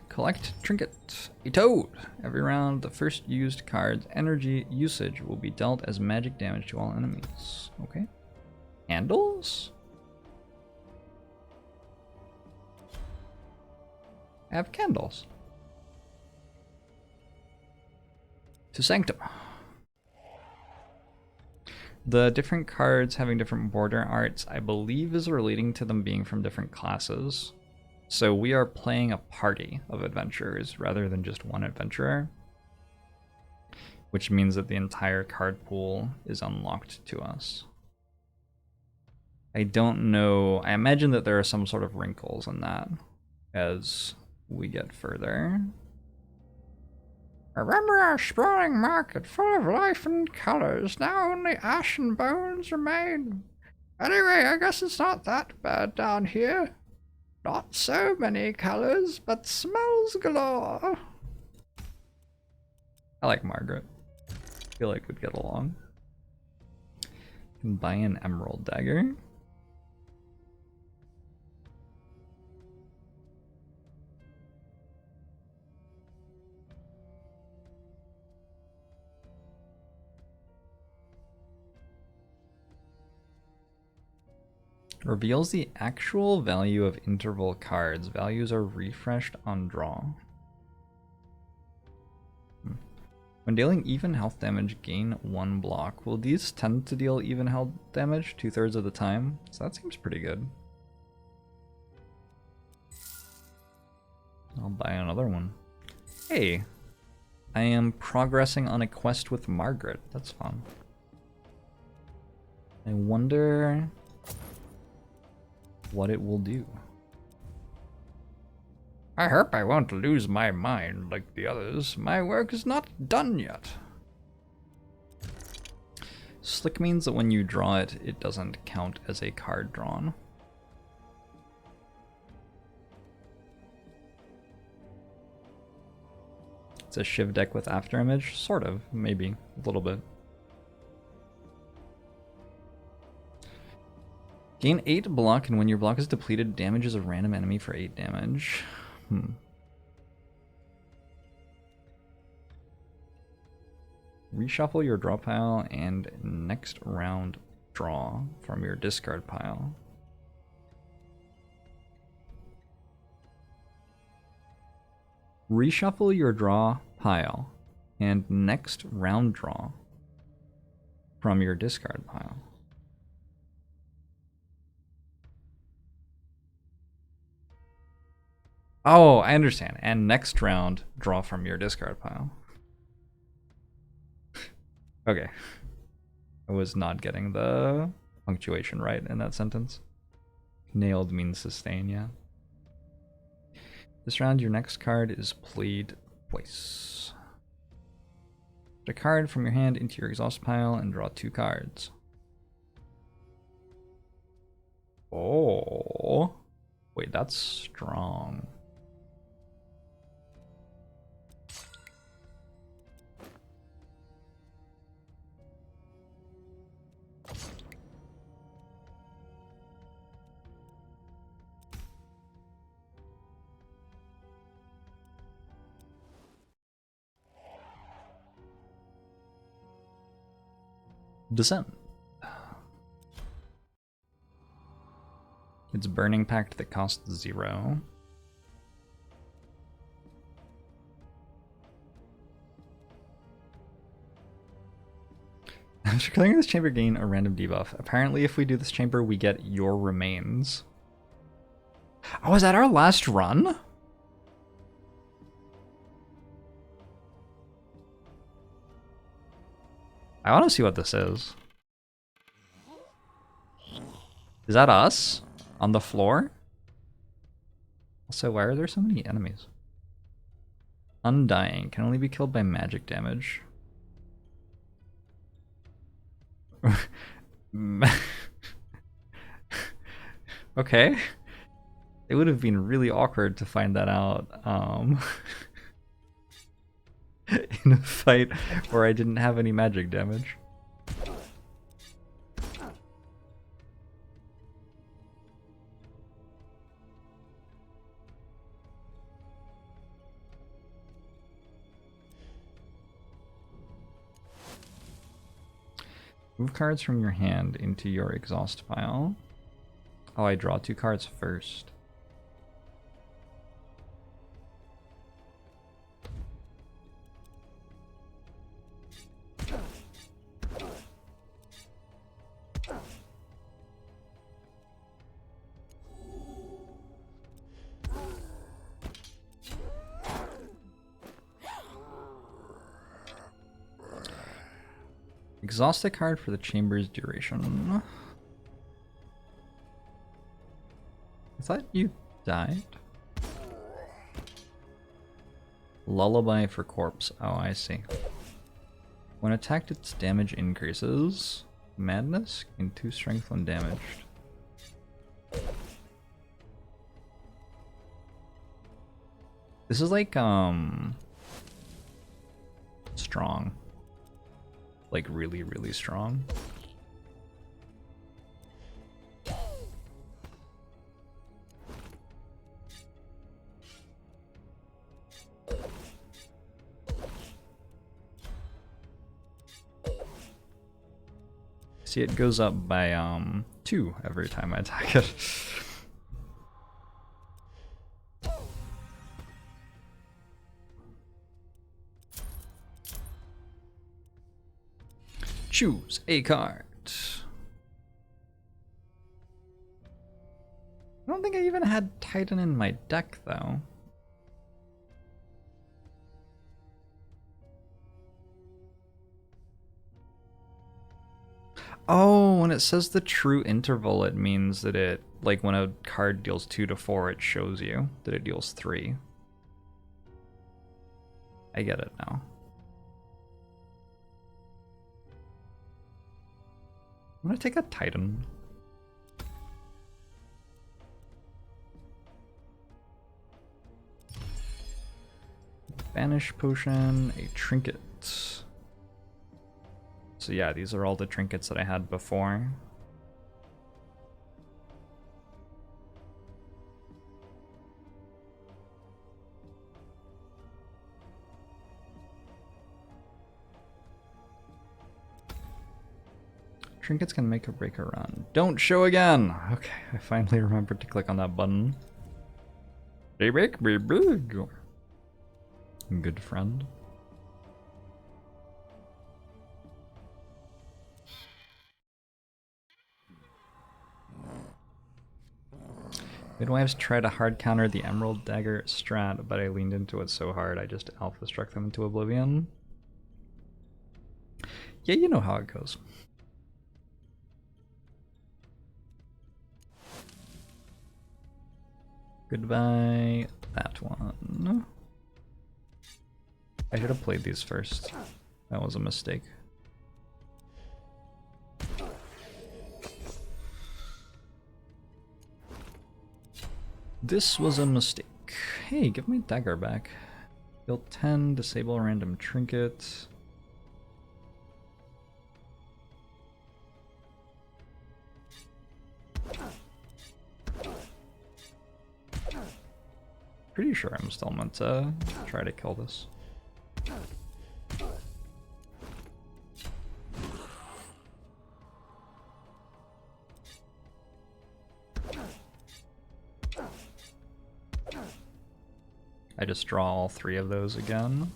Collect trinket. A toad. Every round, the first used card's energy usage will be dealt as magic damage to all enemies. Okay. Handles? I have candles. To Sanctum. The different cards having different border arts, I believe, is relating to them being from different classes. So we are playing a party of adventurers rather than just one adventurer, which means that the entire card pool is unlocked to us. I don't know. I imagine that there are some sort of wrinkles in that as we get further. Remember our sprawling market full of life and colors. Now only ash and bones remain. Anyway, I guess it's not that bad down here. Not so many colors, but smells galore. I like Margaret. I feel like we'd get along. Can buy an emerald dagger. Reveals the actual value of interval cards. Values are refreshed on draw. When dealing even health damage, gain 1 block. Will these tend to deal even health damage 2/3 of the time? So that seems pretty good. I'll buy another one. Hey, I am progressing on a quest with Margaret. That's fun. I wonder what it will do. I hope I won't lose my mind like the others. My work is not done yet. Slick means that when you draw it, it doesn't count as a card drawn. It's a Shiv deck with afterimage? Sort of, maybe, a little bit. Gain 8 block, and when your block is depleted, damages a random enemy for 8 damage. Reshuffle your draw pile and next round draw from your discard pile. Reshuffle your draw pile and next round draw from your discard pile. Oh, I understand. And next round, draw from your discard pile. Okay. I was not getting the punctuation right in that sentence. Nailed means sustain, yeah. This round, your next card is played twice. Put a card from your hand into your exhaust pile and draw 2 cards. Oh. Wait, that's strong. Descent. It's Burning Pact that costs 0. After clearing this chamber, gain a random debuff. Apparently, if we do this chamber, we get Your Remains. Oh, is that our last run? I want to see what this is. Is that us? On the floor? Also, why are there so many enemies? Undying. Can only be killed by magic damage. Okay. It would have been really awkward to find that out in a fight where I didn't have any magic damage. Move cards from your hand into your exhaust pile. Oh, I draw 2 cards first. Exhaust a card for the chamber's duration. I thought you died. Lullaby for corpse. Oh, I see. When attacked, its damage increases. Madness? Gain 2 strength when damaged. This is like, strong. Like really, really strong. See, it goes up by 2 every time I attack it. Choose a card. I don't think I even had Titan in my deck though. Oh, when it says the true interval, it means that it, like when a card deals 2 to 4, it shows you that it deals 3. I get it now. I'm gonna take a Titan. Banish potion, a trinket. So yeah, these are all the trinkets that I had before. Trinkets can make or break a run. Don't show again! Okay, I finally remembered to click on that button. They make me big! Good friend. Midwives try to hard counter the Emerald Dagger strat, but I leaned into it so hard I just alpha struck them into oblivion. Yeah, you know how it goes. Goodbye, that one. I should have played these first. That was a mistake. This was a mistake. Hey, give me dagger back. Deal 10, disable random trinket. Pretty sure I'm still meant to try to kill this. I just draw all 3 of those again.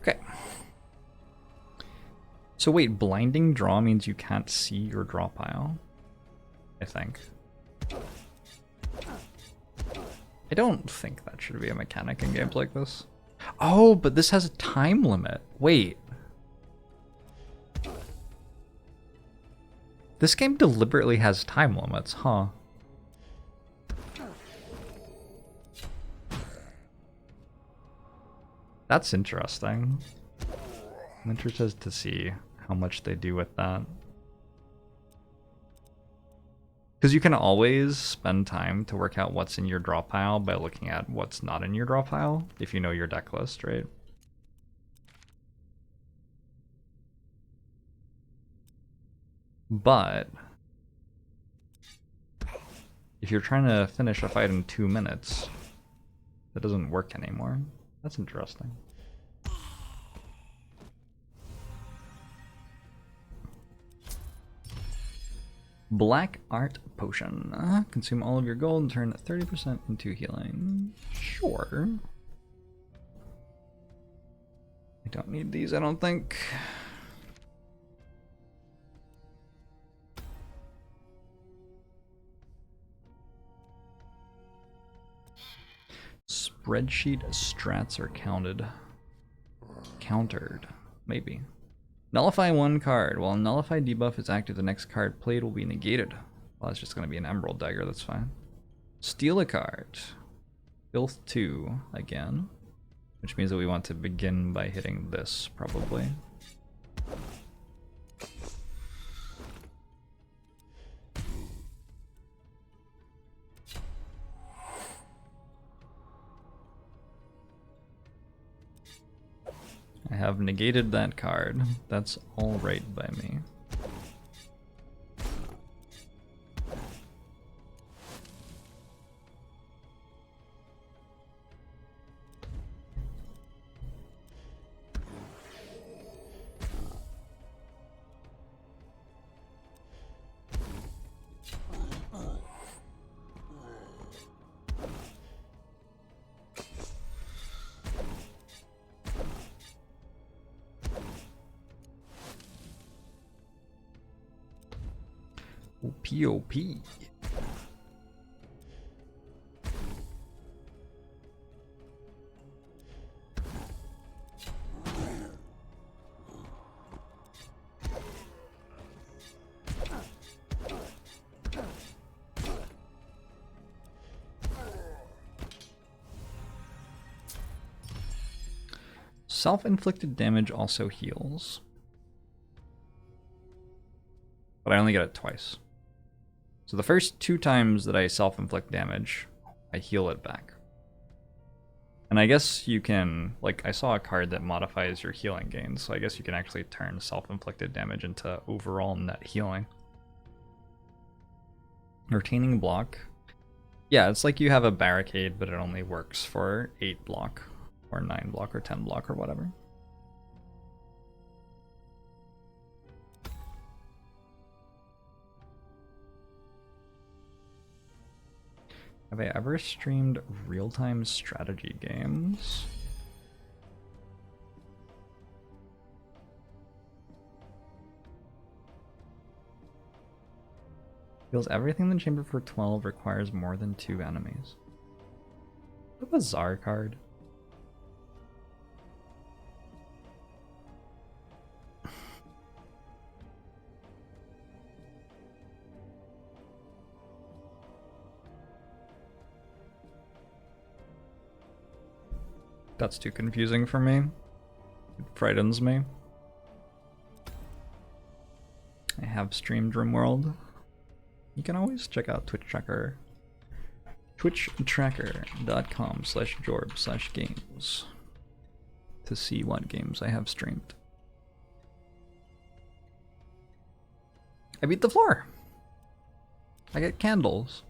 Okay. So wait, blinding draw means you can't see your draw pile? I think. I don't think that should be a mechanic in games like this. Oh, but this has a time limit. Wait. This game deliberately has time limits, huh? That's interesting. I'm interested to see how much they do with that. Because you can always spend time to work out what's in your draw pile by looking at what's not in your draw pile, if you know your deck list, right? But if you're trying to finish a fight in 2 minutes, that doesn't work anymore. That's interesting. Black Art Potion. Consume all of your gold and turn 30% into healing. Sure. I don't need these, I don't think. spreadsheet strats are countered, maybe. Nullify one card. While nullify debuff is active, the next card played will be negated. Well, it's just going to be an emerald dagger, that's fine. Steal a card. Filth 2 again, which means that we want to begin by hitting this, probably. I have negated that card. That's all right by me. POP. Self-inflicted damage also heals, but I only get it twice. So the first 2 times that I self-inflict damage, I heal it back. And I guess you can, like, I saw a card that modifies your healing gains, so I guess you can actually turn self-inflicted damage into overall net healing. Retaining block. Yeah, it's like you have a barricade, but it only works for 8 block, or 9 block, or 10 block, or whatever. Have I ever streamed real-time strategy games? Feels everything in the chamber for 12 requires more than 2 enemies. A bizarre card. That's too confusing for me. It frightens me. I have streamed RimWorld. You can always check out Twitch Tracker. twitchtracker.com/jorbs/games to see what games I have streamed. I beat the floor. I get candles.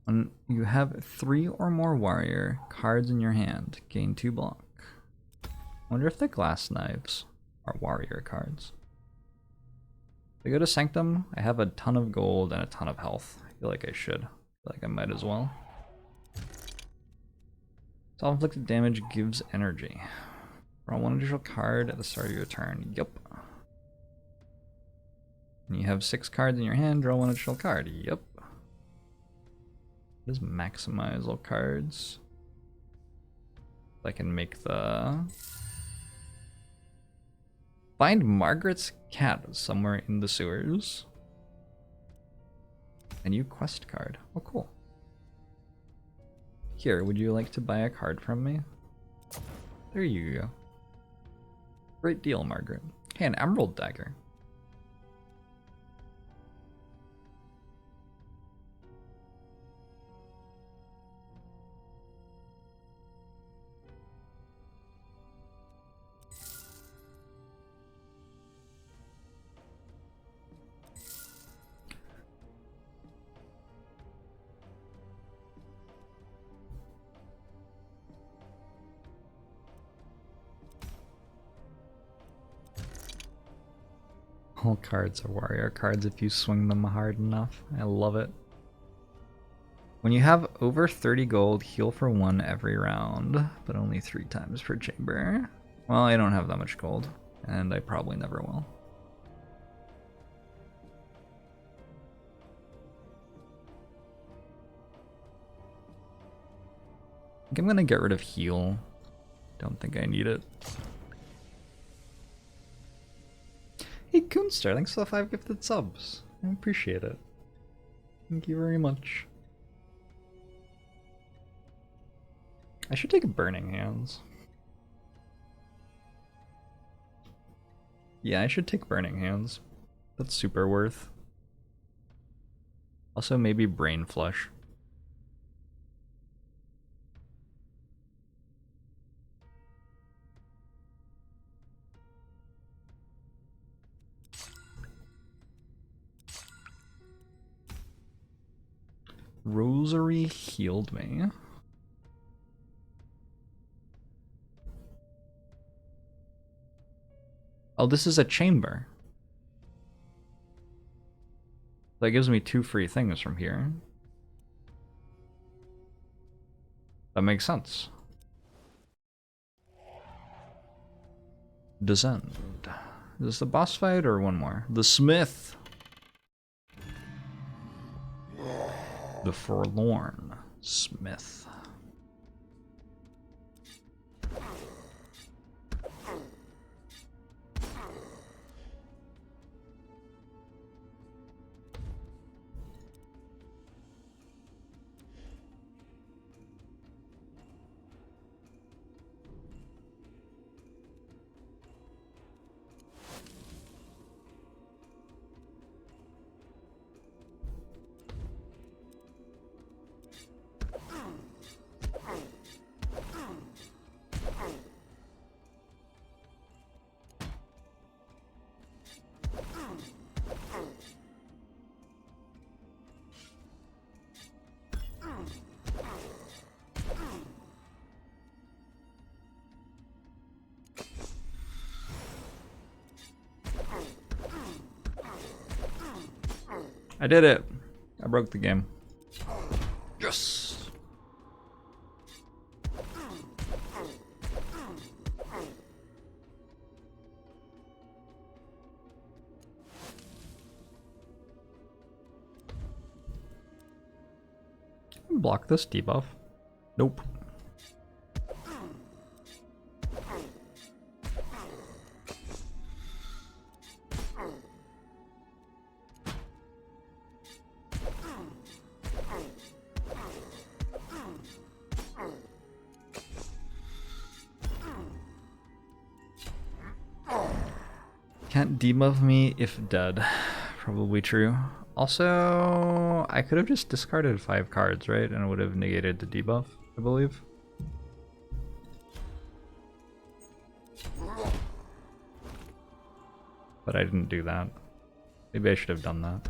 When you have 3 or more warrior cards in your hand, gain 2 block. I wonder if the glass knives are warrior cards. If I go to Sanctum, I have a ton of gold and a ton of health. I feel like I should. I feel like I might as well. Self-inflicted damage gives energy. Draw 1 additional card at the start of your turn. Yup. And you have 6 cards in your hand, draw 1 additional card. Yup. What is maximize all cards? I can make the... Find Margaret's cat somewhere in the sewers. A new quest card. Oh, cool. Here, would you like to buy a card from me? There you go. Great deal, Margaret. Hey, an emerald dagger. All cards are warrior cards if you swing them hard enough. I love it. When you have over 30 gold, heal for 1 every round, but only 3 times per chamber. Well, I don't have that much gold, and I probably never will. think I'm gonna get rid of heal. Don't think I need it. Hey Coonstar, thanks for the 5 gifted subs. I appreciate it. Thank you very much. I should take Burning Hands. Yeah, I should take Burning Hands. That's super worth. Also maybe Brain Flush. Rosary healed me. Oh, this is a chamber. That gives me 2 free things from here. That makes sense. Descend. Is this the boss fight or one more? The Smith. The Forlorn Smith. I did it. I broke the game. Yes. Block this debuff. Nope. Can't debuff me if dead. Probably true. Also, I could have just discarded 5 cards, right? And it would have negated the debuff, I believe. But I didn't do that. Maybe I should have done that.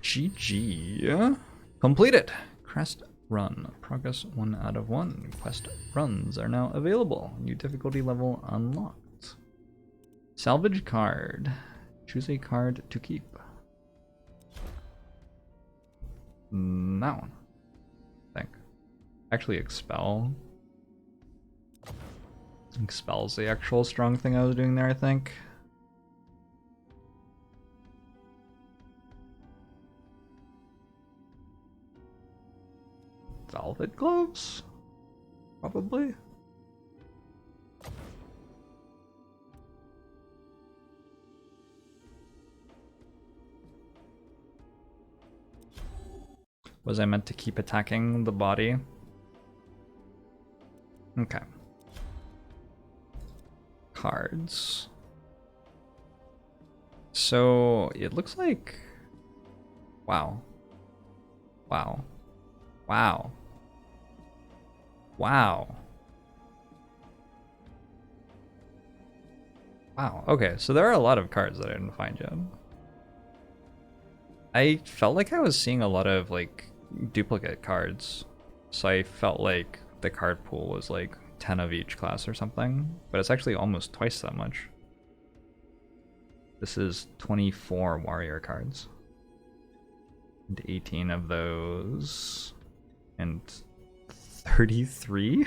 GG. Completed. Crest run. Progress 1 out of 1. Quest runs are now available. New difficulty level unlocked. Salvage card. Choose a card to keep. That one. I think. Actually, expel. Expel's the actual strong thing I was doing there, I think. Velvet gloves? Probably. Was I meant to keep attacking the body? Okay. Cards. So it looks like... Wow. Wow. Wow. Wow. Wow. Okay, so there are a lot of cards that I didn't find yet. I felt like I was seeing a lot of like duplicate cards. So I felt like the card pool was like 10 of each class or something, but it's actually almost twice that much. This is 24 warrior cards. And 18 of those. And 33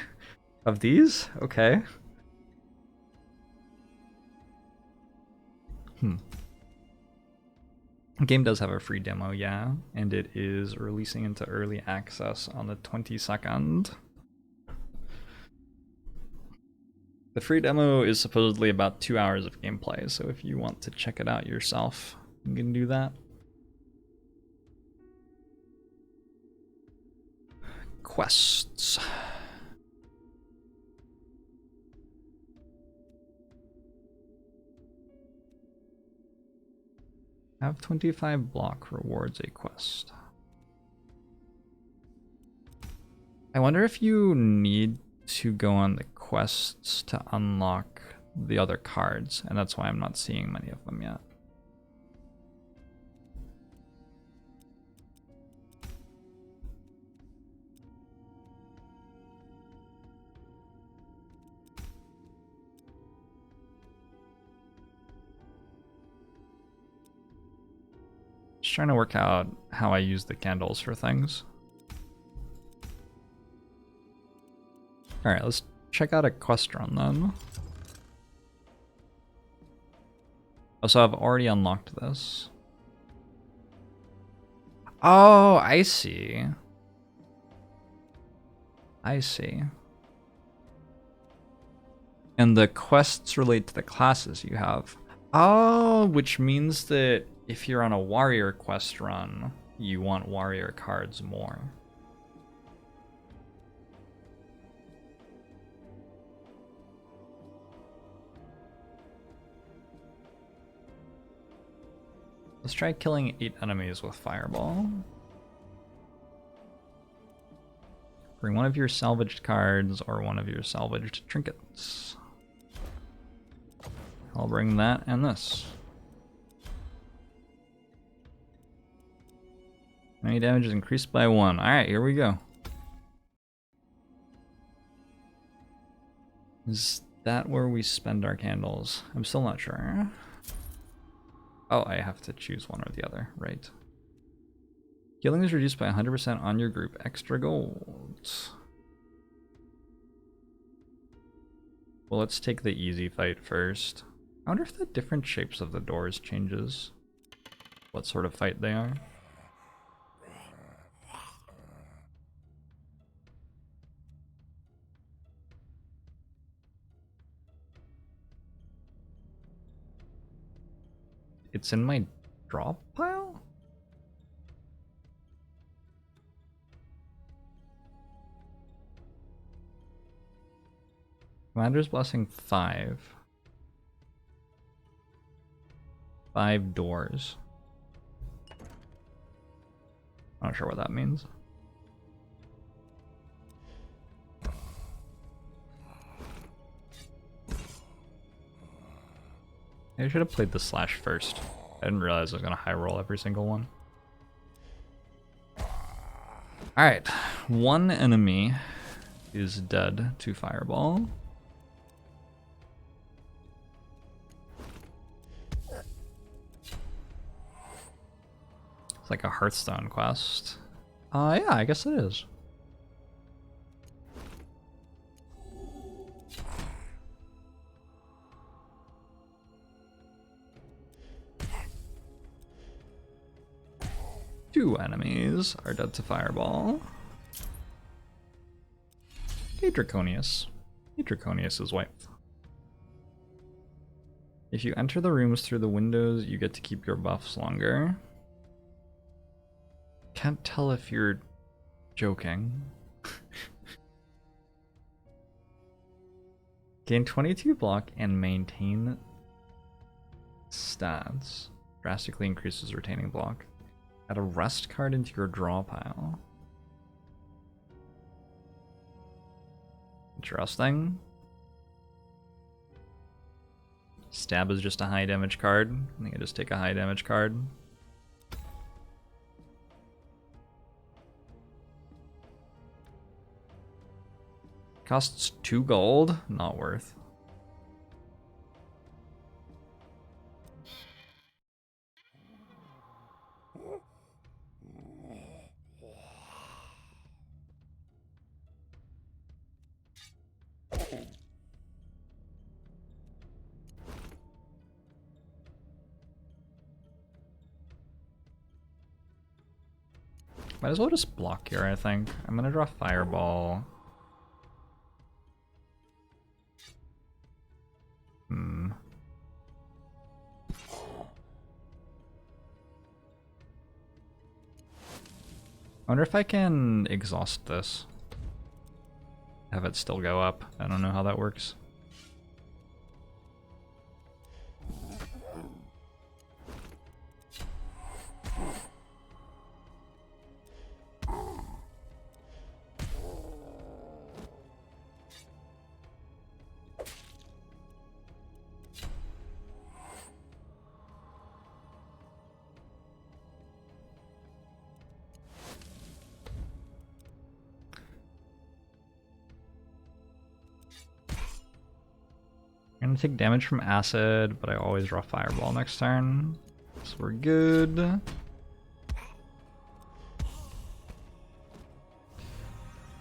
of these? Okay. The game does have a free demo, yeah, and it is releasing into early access on the 22nd. The free demo is supposedly about 2 hours of gameplay, so if you want to check it out yourself, you can do that. Quests. Have 25 block rewards a quest. I wonder if you need to go on the quests to unlock the other cards, and that's why I'm not seeing many of them yet. Just trying to work out how I use the candles for things. Alright, let's check out a quest run then. Also, I've already unlocked this. Oh, I see. I see. And the quests relate to the classes you have. Oh, which means that if you're on a warrior quest run, you want warrior cards more. Let's try killing 8 enemies with Fireball. Bring one of your salvaged cards or one of your salvaged trinkets. I'll bring that and this. Enemy damage is increased by 1. Alright, here we go. Is that where we spend our candles? I'm still not sure. Oh, I have to choose one or the other, right. Healing is reduced by 100% on your group. Extra gold. Well, let's take the easy fight first. I wonder if the different shapes of the doors changes what sort of fight they are. It's in my drop pile? Commander's Blessing 5. 5 doors. I'm not sure what that means. I should have played the slash first. I didn't realize I was going to high roll every single one. Alright, one enemy is dead to Fireball. It's like a Hearthstone quest. Yeah, I guess it is. Two enemies are dead to Fireball. Hey, Draconius. Hey, Draconius is wiped. If you enter the rooms through the windows, you get to keep your buffs longer. Can't tell if you're joking. Gain 22 block and maintain stats. Drastically increases retaining block. Add a rest card into your draw pile. Interesting. Stab is just a high damage card. I think I just take a high damage card. Costs 2 gold. Not worth. Might as well just block here, I think. I'm gonna draw Fireball. I wonder if I can exhaust this. Have it still go up. I don't know how that works. I'm gonna take damage from acid, but I always draw Fireball next turn. So we're good.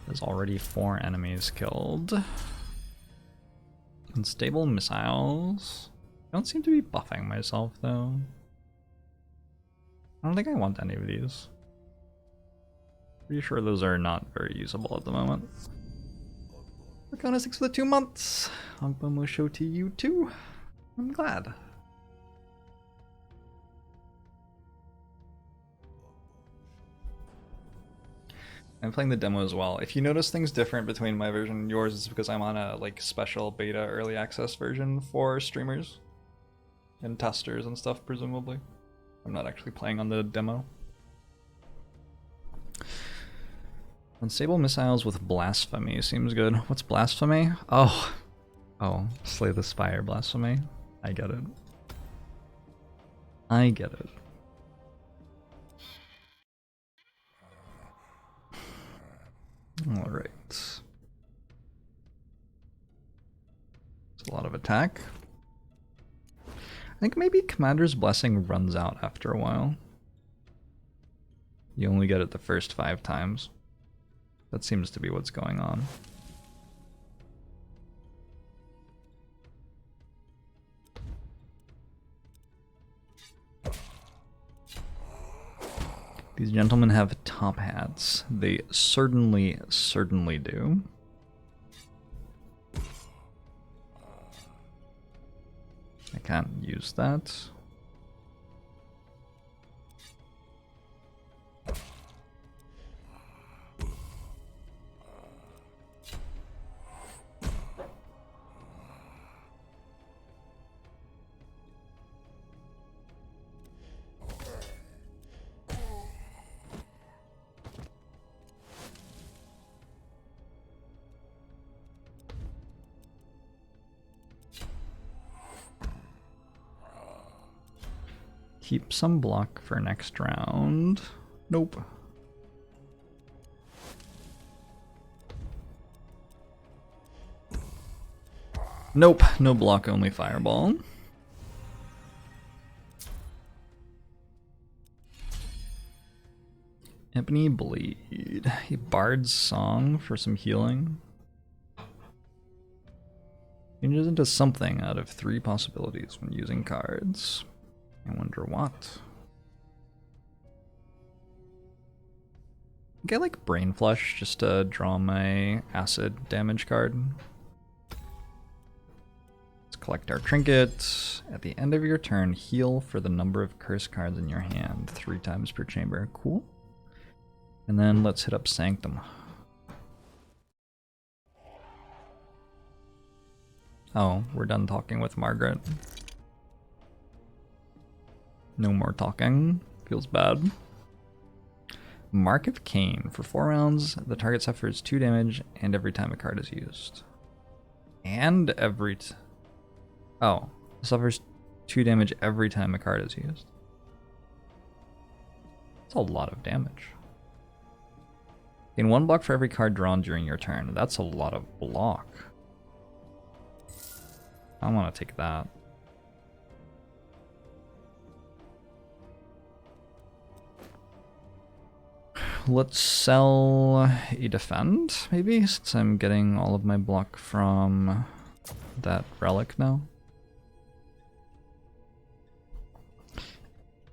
There's already 4 enemies killed. Unstable missiles. I don't seem to be buffing myself though. I don't think I want any of these. Pretty sure those are not very usable at the moment. Arcana 6 for the 2 months. Hongbo show to you too. I'm glad. I'm playing the demo as well. If you notice things different between my version and yours, it's because I'm on a like special beta early access version for streamers and testers and stuff, presumably. I'm not actually playing on the demo. Unstable missiles with blasphemy seems good. What's blasphemy? Oh, slay the spire blasphemy. I get it. I get it. All right. It's a lot of attack. I think maybe Commander's Blessing runs out after a while. You only get it the first 5 times. That seems to be what's going on. These gentlemen have top hats. They certainly do. I can't use that. Keep some block for next round. Nope. Nope, no block, only fireball. Ebony Bleed. A bard's song for some healing. Changes into something out of 3 possibilities when using cards. I wonder what. I like Brain Flush just to draw my acid damage card. Let's collect our trinkets. At the end of your turn, heal for the number of curse cards in your hand 3 times per chamber. Cool. And then let's hit up Sanctum. Oh, we're done talking with Margaret. No more talking. Feels bad. Mark of Cain. For 4 rounds, the target suffers 2 damage and every time a card is used. And every... Oh. Suffers 2 damage every time a card is used. That's a lot of damage. Gain 1 block for every card drawn during your turn. That's a lot of block. I want to take that. Let's sell a defend, maybe, since I'm getting all of my block from that relic now.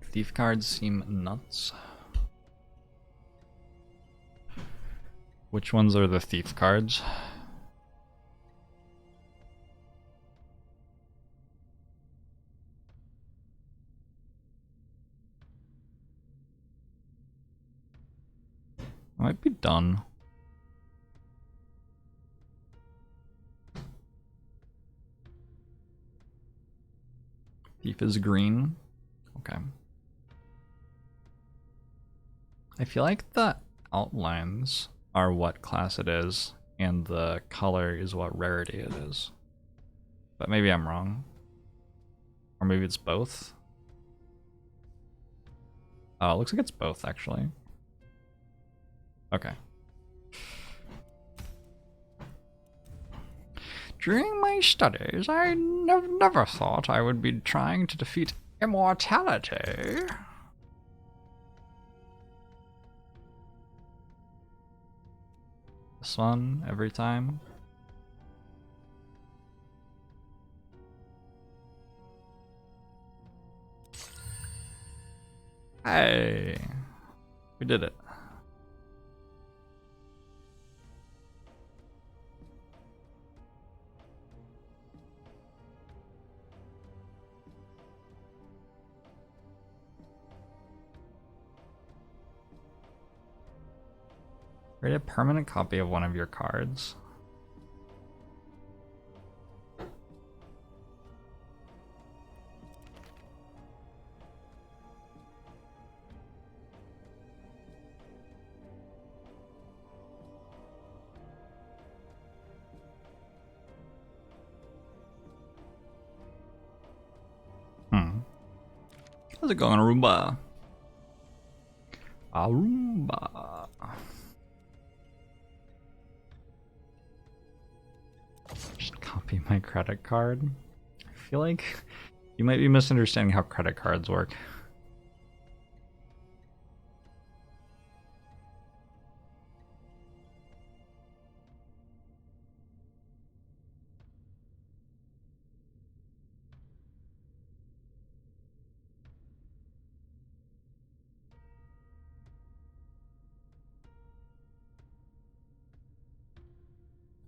Thief cards seem nuts. Which ones are the thief cards? Might be done. Thief is green. Okay. I feel like the outlines are what class it is, and the color is what rarity it is. But maybe I'm wrong. Or maybe it's both. Oh, it looks like it's both, actually. Okay. During my studies, I never thought I would be trying to defeat immortality. This one, every time. Hey, we did it. Create a permanent copy of one of your cards. How's it going, Aruba? Aruba. Just copy my credit card. I feel like you might be misunderstanding how credit cards work.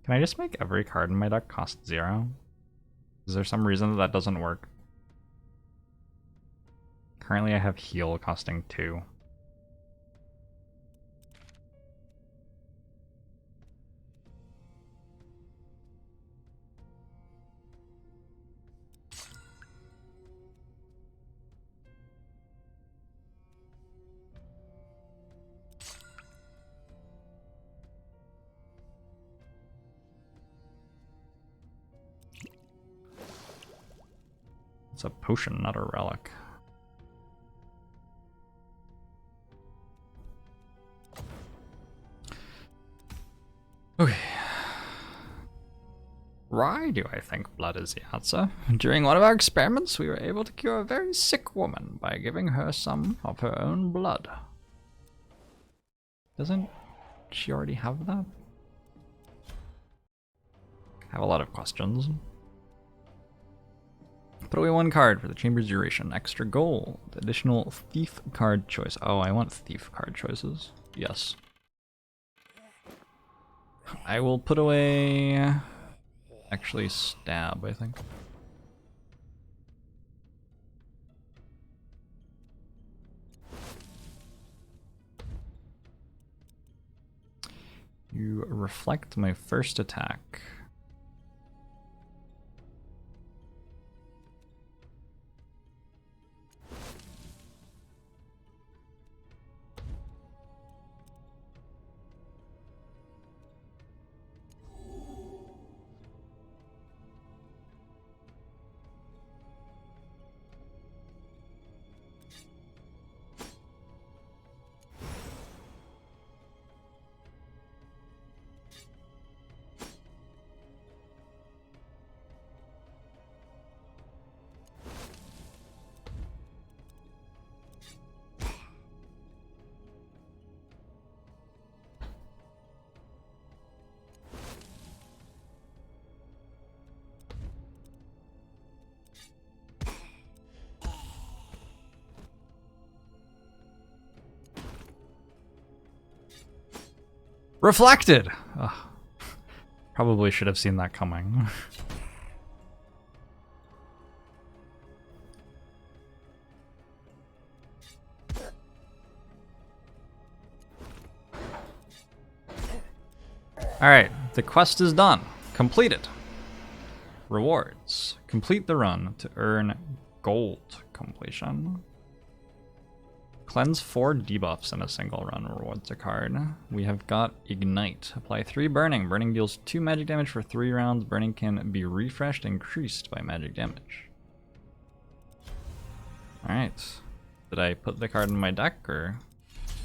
Can I just make every card in my deck cost 0? Is there some reason that doesn't work? Currently I have heal costing 2. It's a potion, not a relic. Okay. Why do I think blood is the answer? During one of our experiments, we were able to cure a very sick woman by giving her some of her own blood. Doesn't she already have that? I have a lot of questions. Put away 1 card for the chamber's duration. Extra gold. Additional thief card choice. Oh, I want thief card choices. Yes. I will put away... Actually, stab, I think. You reflect my first attack. Reflected! Ugh. Probably should have seen that coming. Alright, the quest is done. Completed. Rewards. Complete the run to earn gold completion. Cleanse 4 debuffs in a single run rewards a card. We have got Ignite. Apply 3 Burning. Burning deals 2 magic damage for 3 rounds. Burning can be refreshed and increased by magic damage. Alright. Did I put the card in my deck or?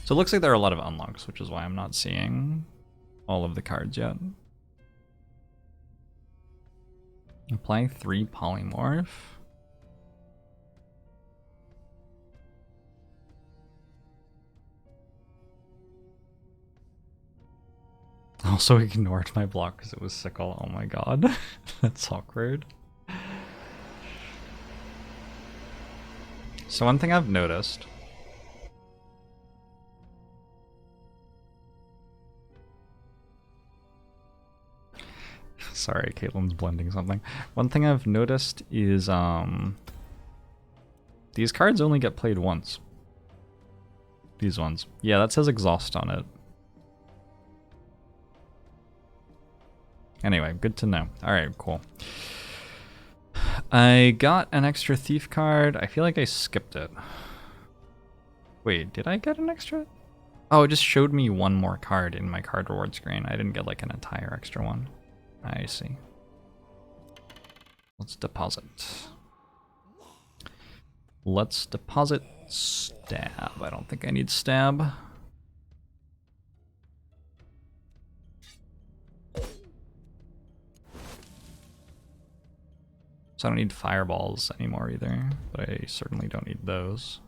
So it looks like there are a lot of unlocks, which is why I'm not seeing all of the cards yet. Apply 3 Polymorph. Also ignored my block because it was sickle. Oh my god. That's awkward. So one thing I've noticed. Sorry, Caitlin's blending something. One thing I've noticed is these cards only get played once. These ones. Yeah, that says exhaust on it. Anyway, good to know. Alright, cool. I got an extra thief card. I feel like I skipped it. Wait, did I get an extra? Oh, it just showed me one more card in my card reward screen. I didn't get like an entire extra one. I see. Let's deposit. Let's deposit stab. I don't think I need stab. So I don't need fireballs anymore either, but I certainly don't need those.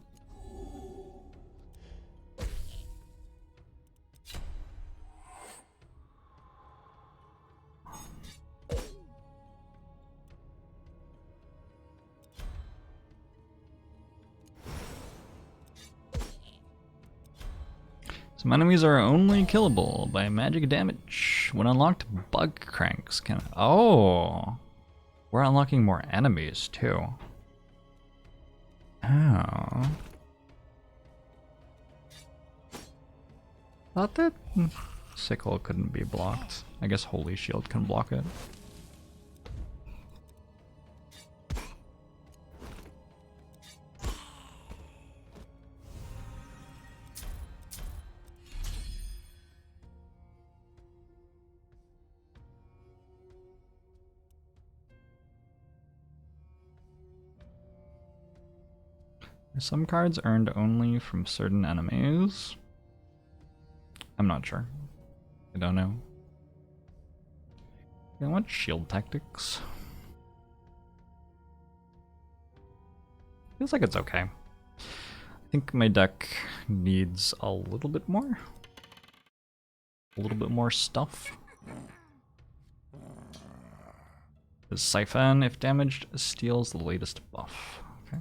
Some enemies are only killable by magic damage. When unlocked, bug cranks can... Oh! We're unlocking more enemies, too. Oh. Thought that sickle couldn't be blocked. I guess Holy Shield can block it. Are some cards earned only from certain enemies? I'm not sure. I don't know. I want shield tactics. Feels like it's okay. I think my deck needs a little bit more. A little bit more stuff. The Siphon, if damaged, steals the latest buff. Okay.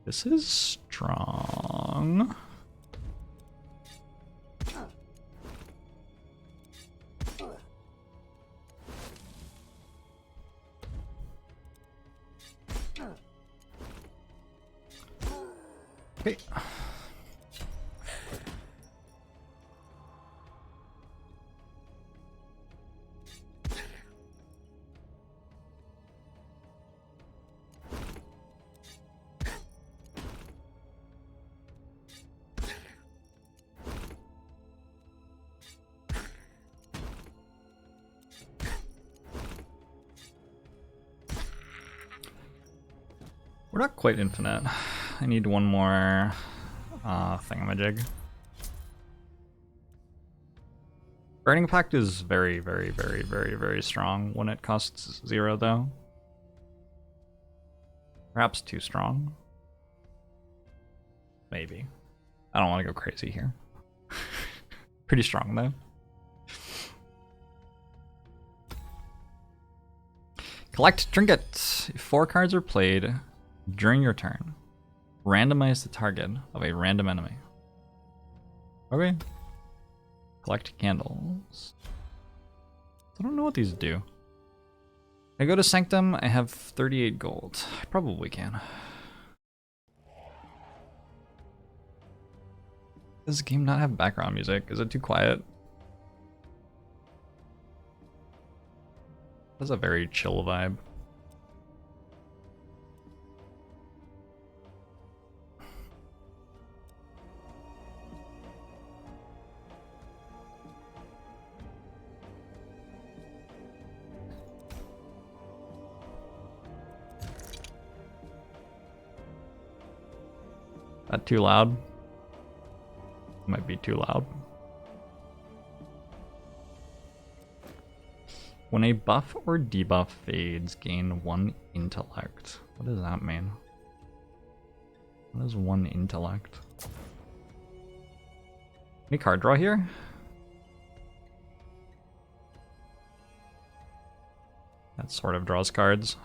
This is strong. Okay. We're not quite infinite. I need one more thingamajig. Burning Pact is very, very, very, very, very strong when it costs 0 though. Perhaps too strong. Maybe. I don't want to go crazy here. Pretty strong though. Collect trinkets. If 4 cards are played during your turn, randomize the target of a random enemy. Okay. Collect candles. I don't know what these do. I go to Sanctum, I have 38 gold. I probably can. Does the game not have background music? Is it too quiet? That's a very chill vibe. That too loud? Might be too loud. When a buff or debuff fades, gain 1 intellect. What does that mean? What is 1 intellect? Any card draw here? That sort of draws cards.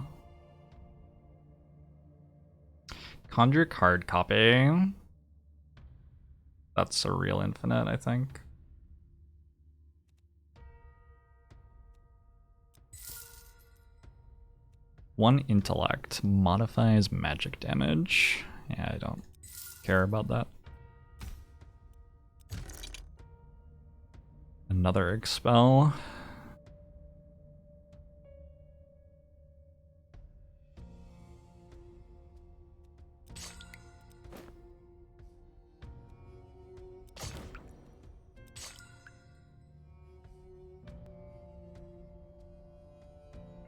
Conjure card copy. That's a real infinite, I think. One intellect modifies magic damage. Yeah, I don't care about that. Another expel.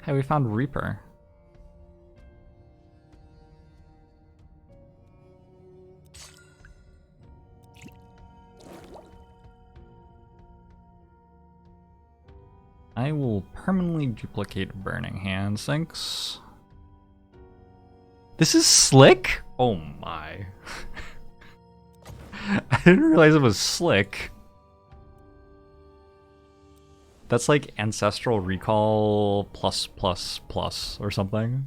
Hey, we found Reaper. I will permanently duplicate Burning Hand Sinks. This is slick? Oh my. I didn't realize it was slick. That's like Ancestral Recall plus plus plus or something.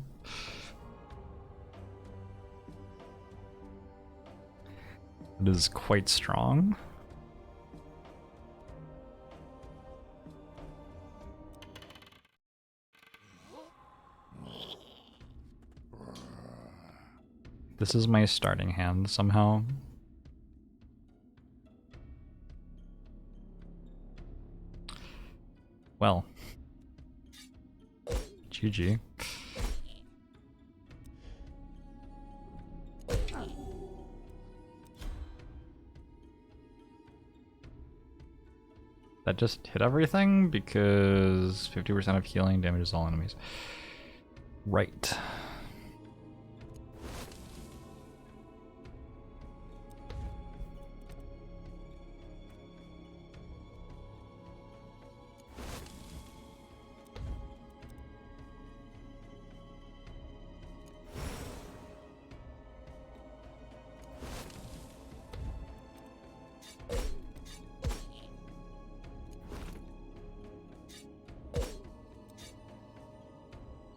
It is quite strong. This is my starting hand somehow. Well, GG. That just hit everything because 50% of healing damages all enemies. Right.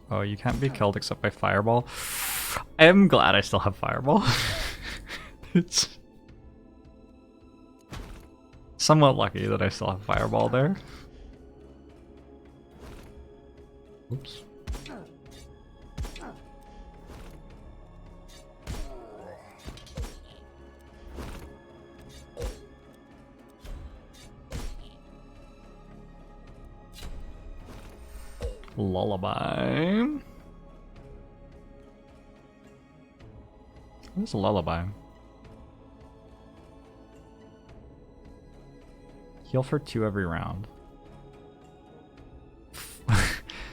Oh, you can't be killed except by Fireball. I am glad I still have Fireball. It's somewhat lucky that I still have Fireball there. Oops. Lullaby. What's a lullaby? Heal for 2 every round.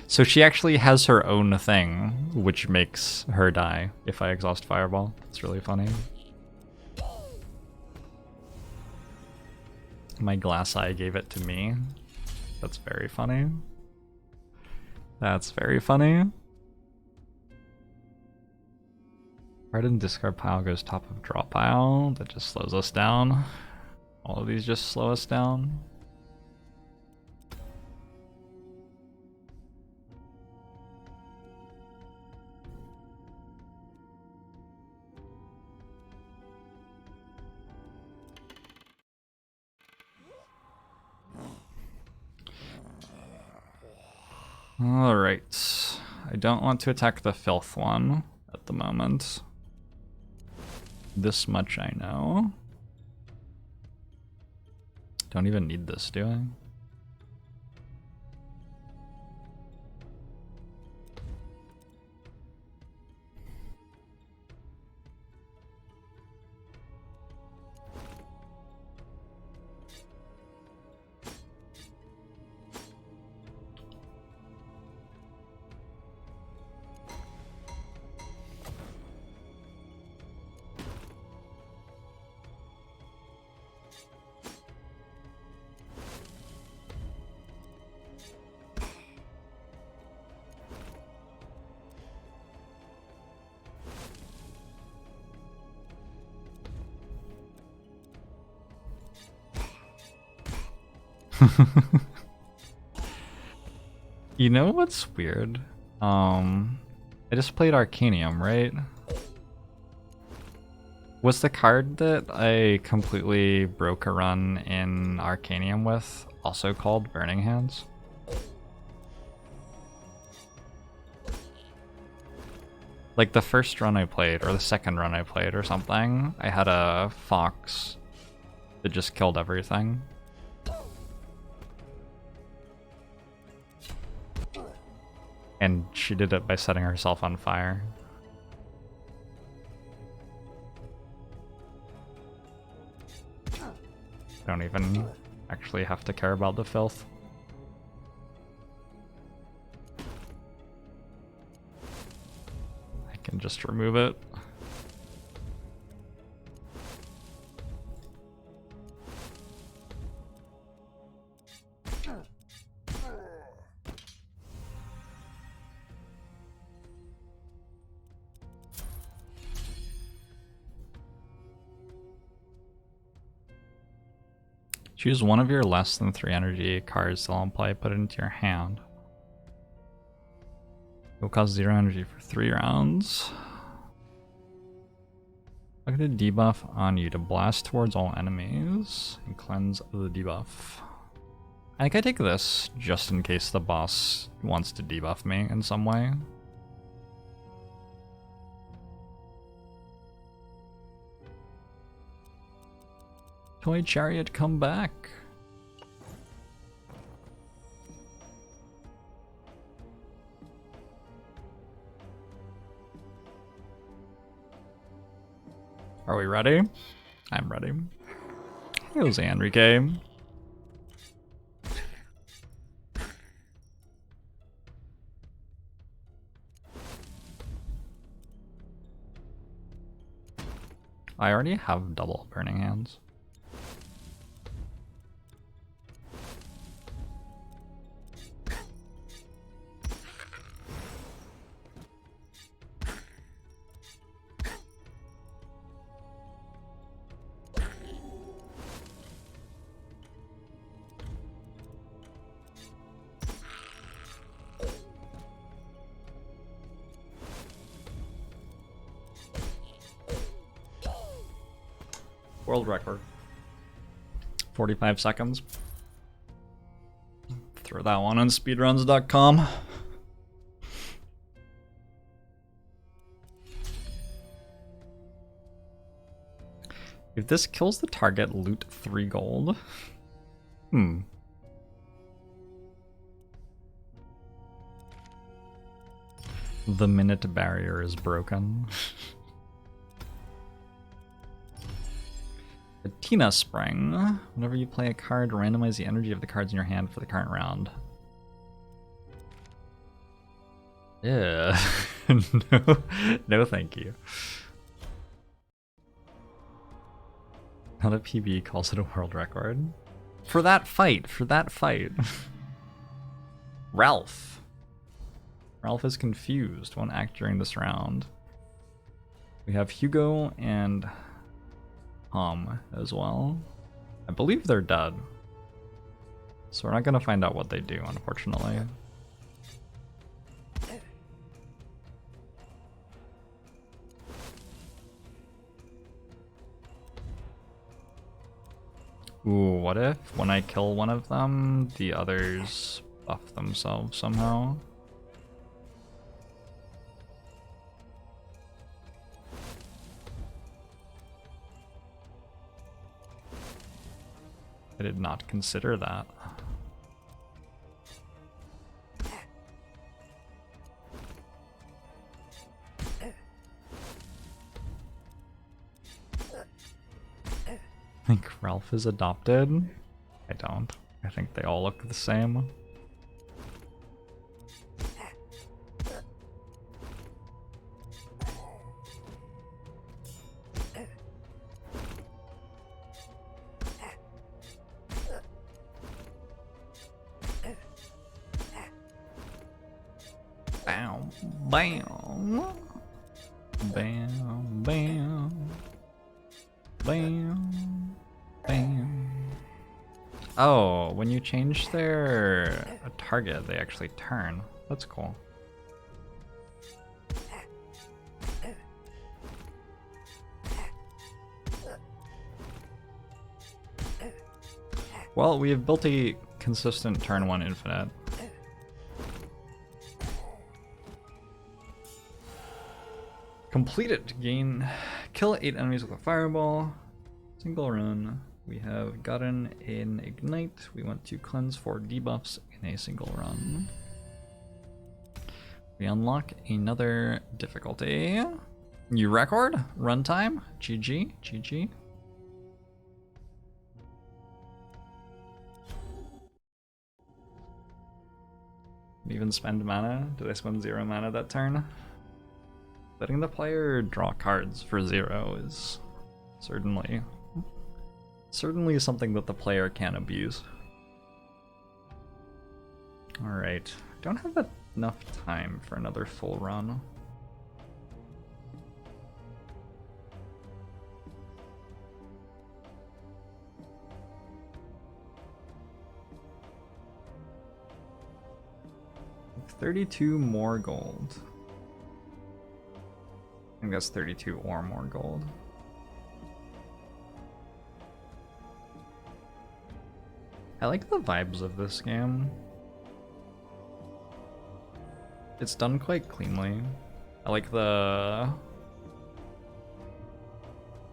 So she actually has her own thing, which makes her die if I exhaust Fireball. It's really funny. My glass eye gave it to me. That's very funny. That's very funny. Card in discard pile goes top of draw pile. That just slows us down. All of these just slow us down. Alright. I don't want to attack the filth one at the moment. This much I know. Don't even need this, do I? You know what's weird? I just played Arcanium, right? Was the card that I completely broke a run in Arcanium with also called Burning Hands? Like the first run I played, or the second run I played or something, I had a fox that just killed everything. And she did it by setting herself on fire. Don't even actually have to care about the filth. I can just remove it. Choose one of your less than 3 energy cards still on play, put it into your hand. It will cost 0 energy for 3 rounds. Look at the debuff on you to blast towards all enemies and cleanse the debuff. I think I take this just in case the boss wants to debuff me in some way. Toy Chariot, come back. Are we ready? I'm ready. Hey, Jose Enrique. I already have double Burning Hands. World record. 45 seconds. Throw that one on speedruns.com. If this kills the target, loot 3 gold. The minute barrier is broken. The Tina Spring. Whenever you play a card, randomize the energy of the cards in your hand for the current round. Yeah. No thank you. Not a PB calls it a world record. For that fight. Ralph. Ralph is confused. Won't act during this round. We have Hugo and Tom as well. I believe they're dead. So we're not gonna find out what they do, unfortunately. Ooh, what if when I kill one of them, the others buff themselves somehow? I did not consider that. I think Ralph is adopted. I don't. I think they all look the same. Bam, bam, bam, bam, bam, bam. Oh, when you change their target, they actually turn. That's cool. Well, we have built a consistent turn 1 infinite. Complete it. Kill 8 enemies with a fireball. Single run. We have gotten an ignite. We want to cleanse 4 debuffs in a single run. We unlock another difficulty. New record. Runtime. GG. GG. Even spend mana? Did I spend 0 mana that turn? Letting the player draw cards for 0 is certainly something that the player can abuse. Alright, don't have enough time for another full run. $32 more gold. I think that's 32 or more gold. I like the vibes of this game. It's done quite cleanly. I like the...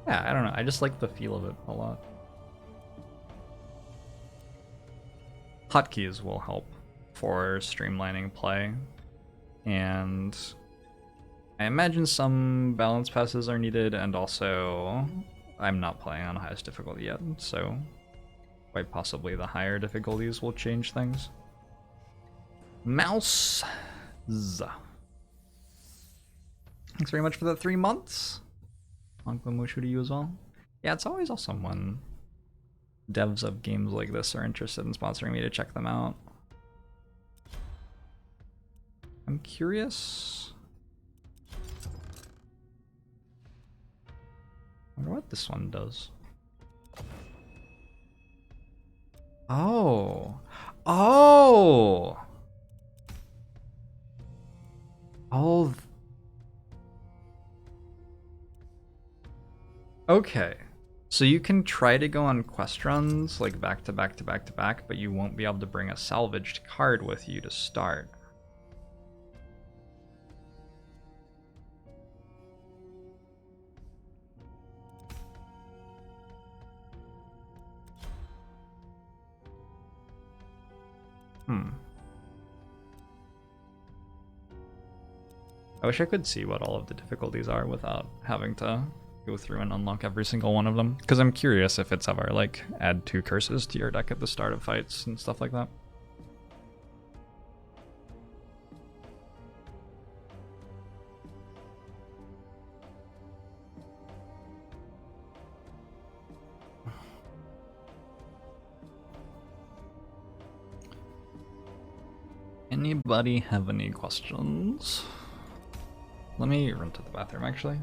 Yeah, I don't know. I just like the feel of it a lot. Hotkeys will help for streamlining play. And I imagine some balance passes are needed, and also I'm not playing on highest difficulty yet, so quite possibly the higher difficulties will change things. Mouse. Thanks very much for the 3 months. Ankwa Mushu to you as well. Yeah, it's always awesome when devs of games like this are interested in sponsoring me to check them out. I'm curious. I wonder what this one does. Oh. Oh. Oh. Okay. So you can try to go on quest runs, like back to back to back to back, but you won't be able to bring a salvaged card with you to start. I wish I could see what all of the difficulties are without having to go through and unlock every single one of them. Because I'm curious if it's ever like add 2 curses to your deck at the start of fights and stuff like that. Anybody have any questions? Let me run to the bathroom actually.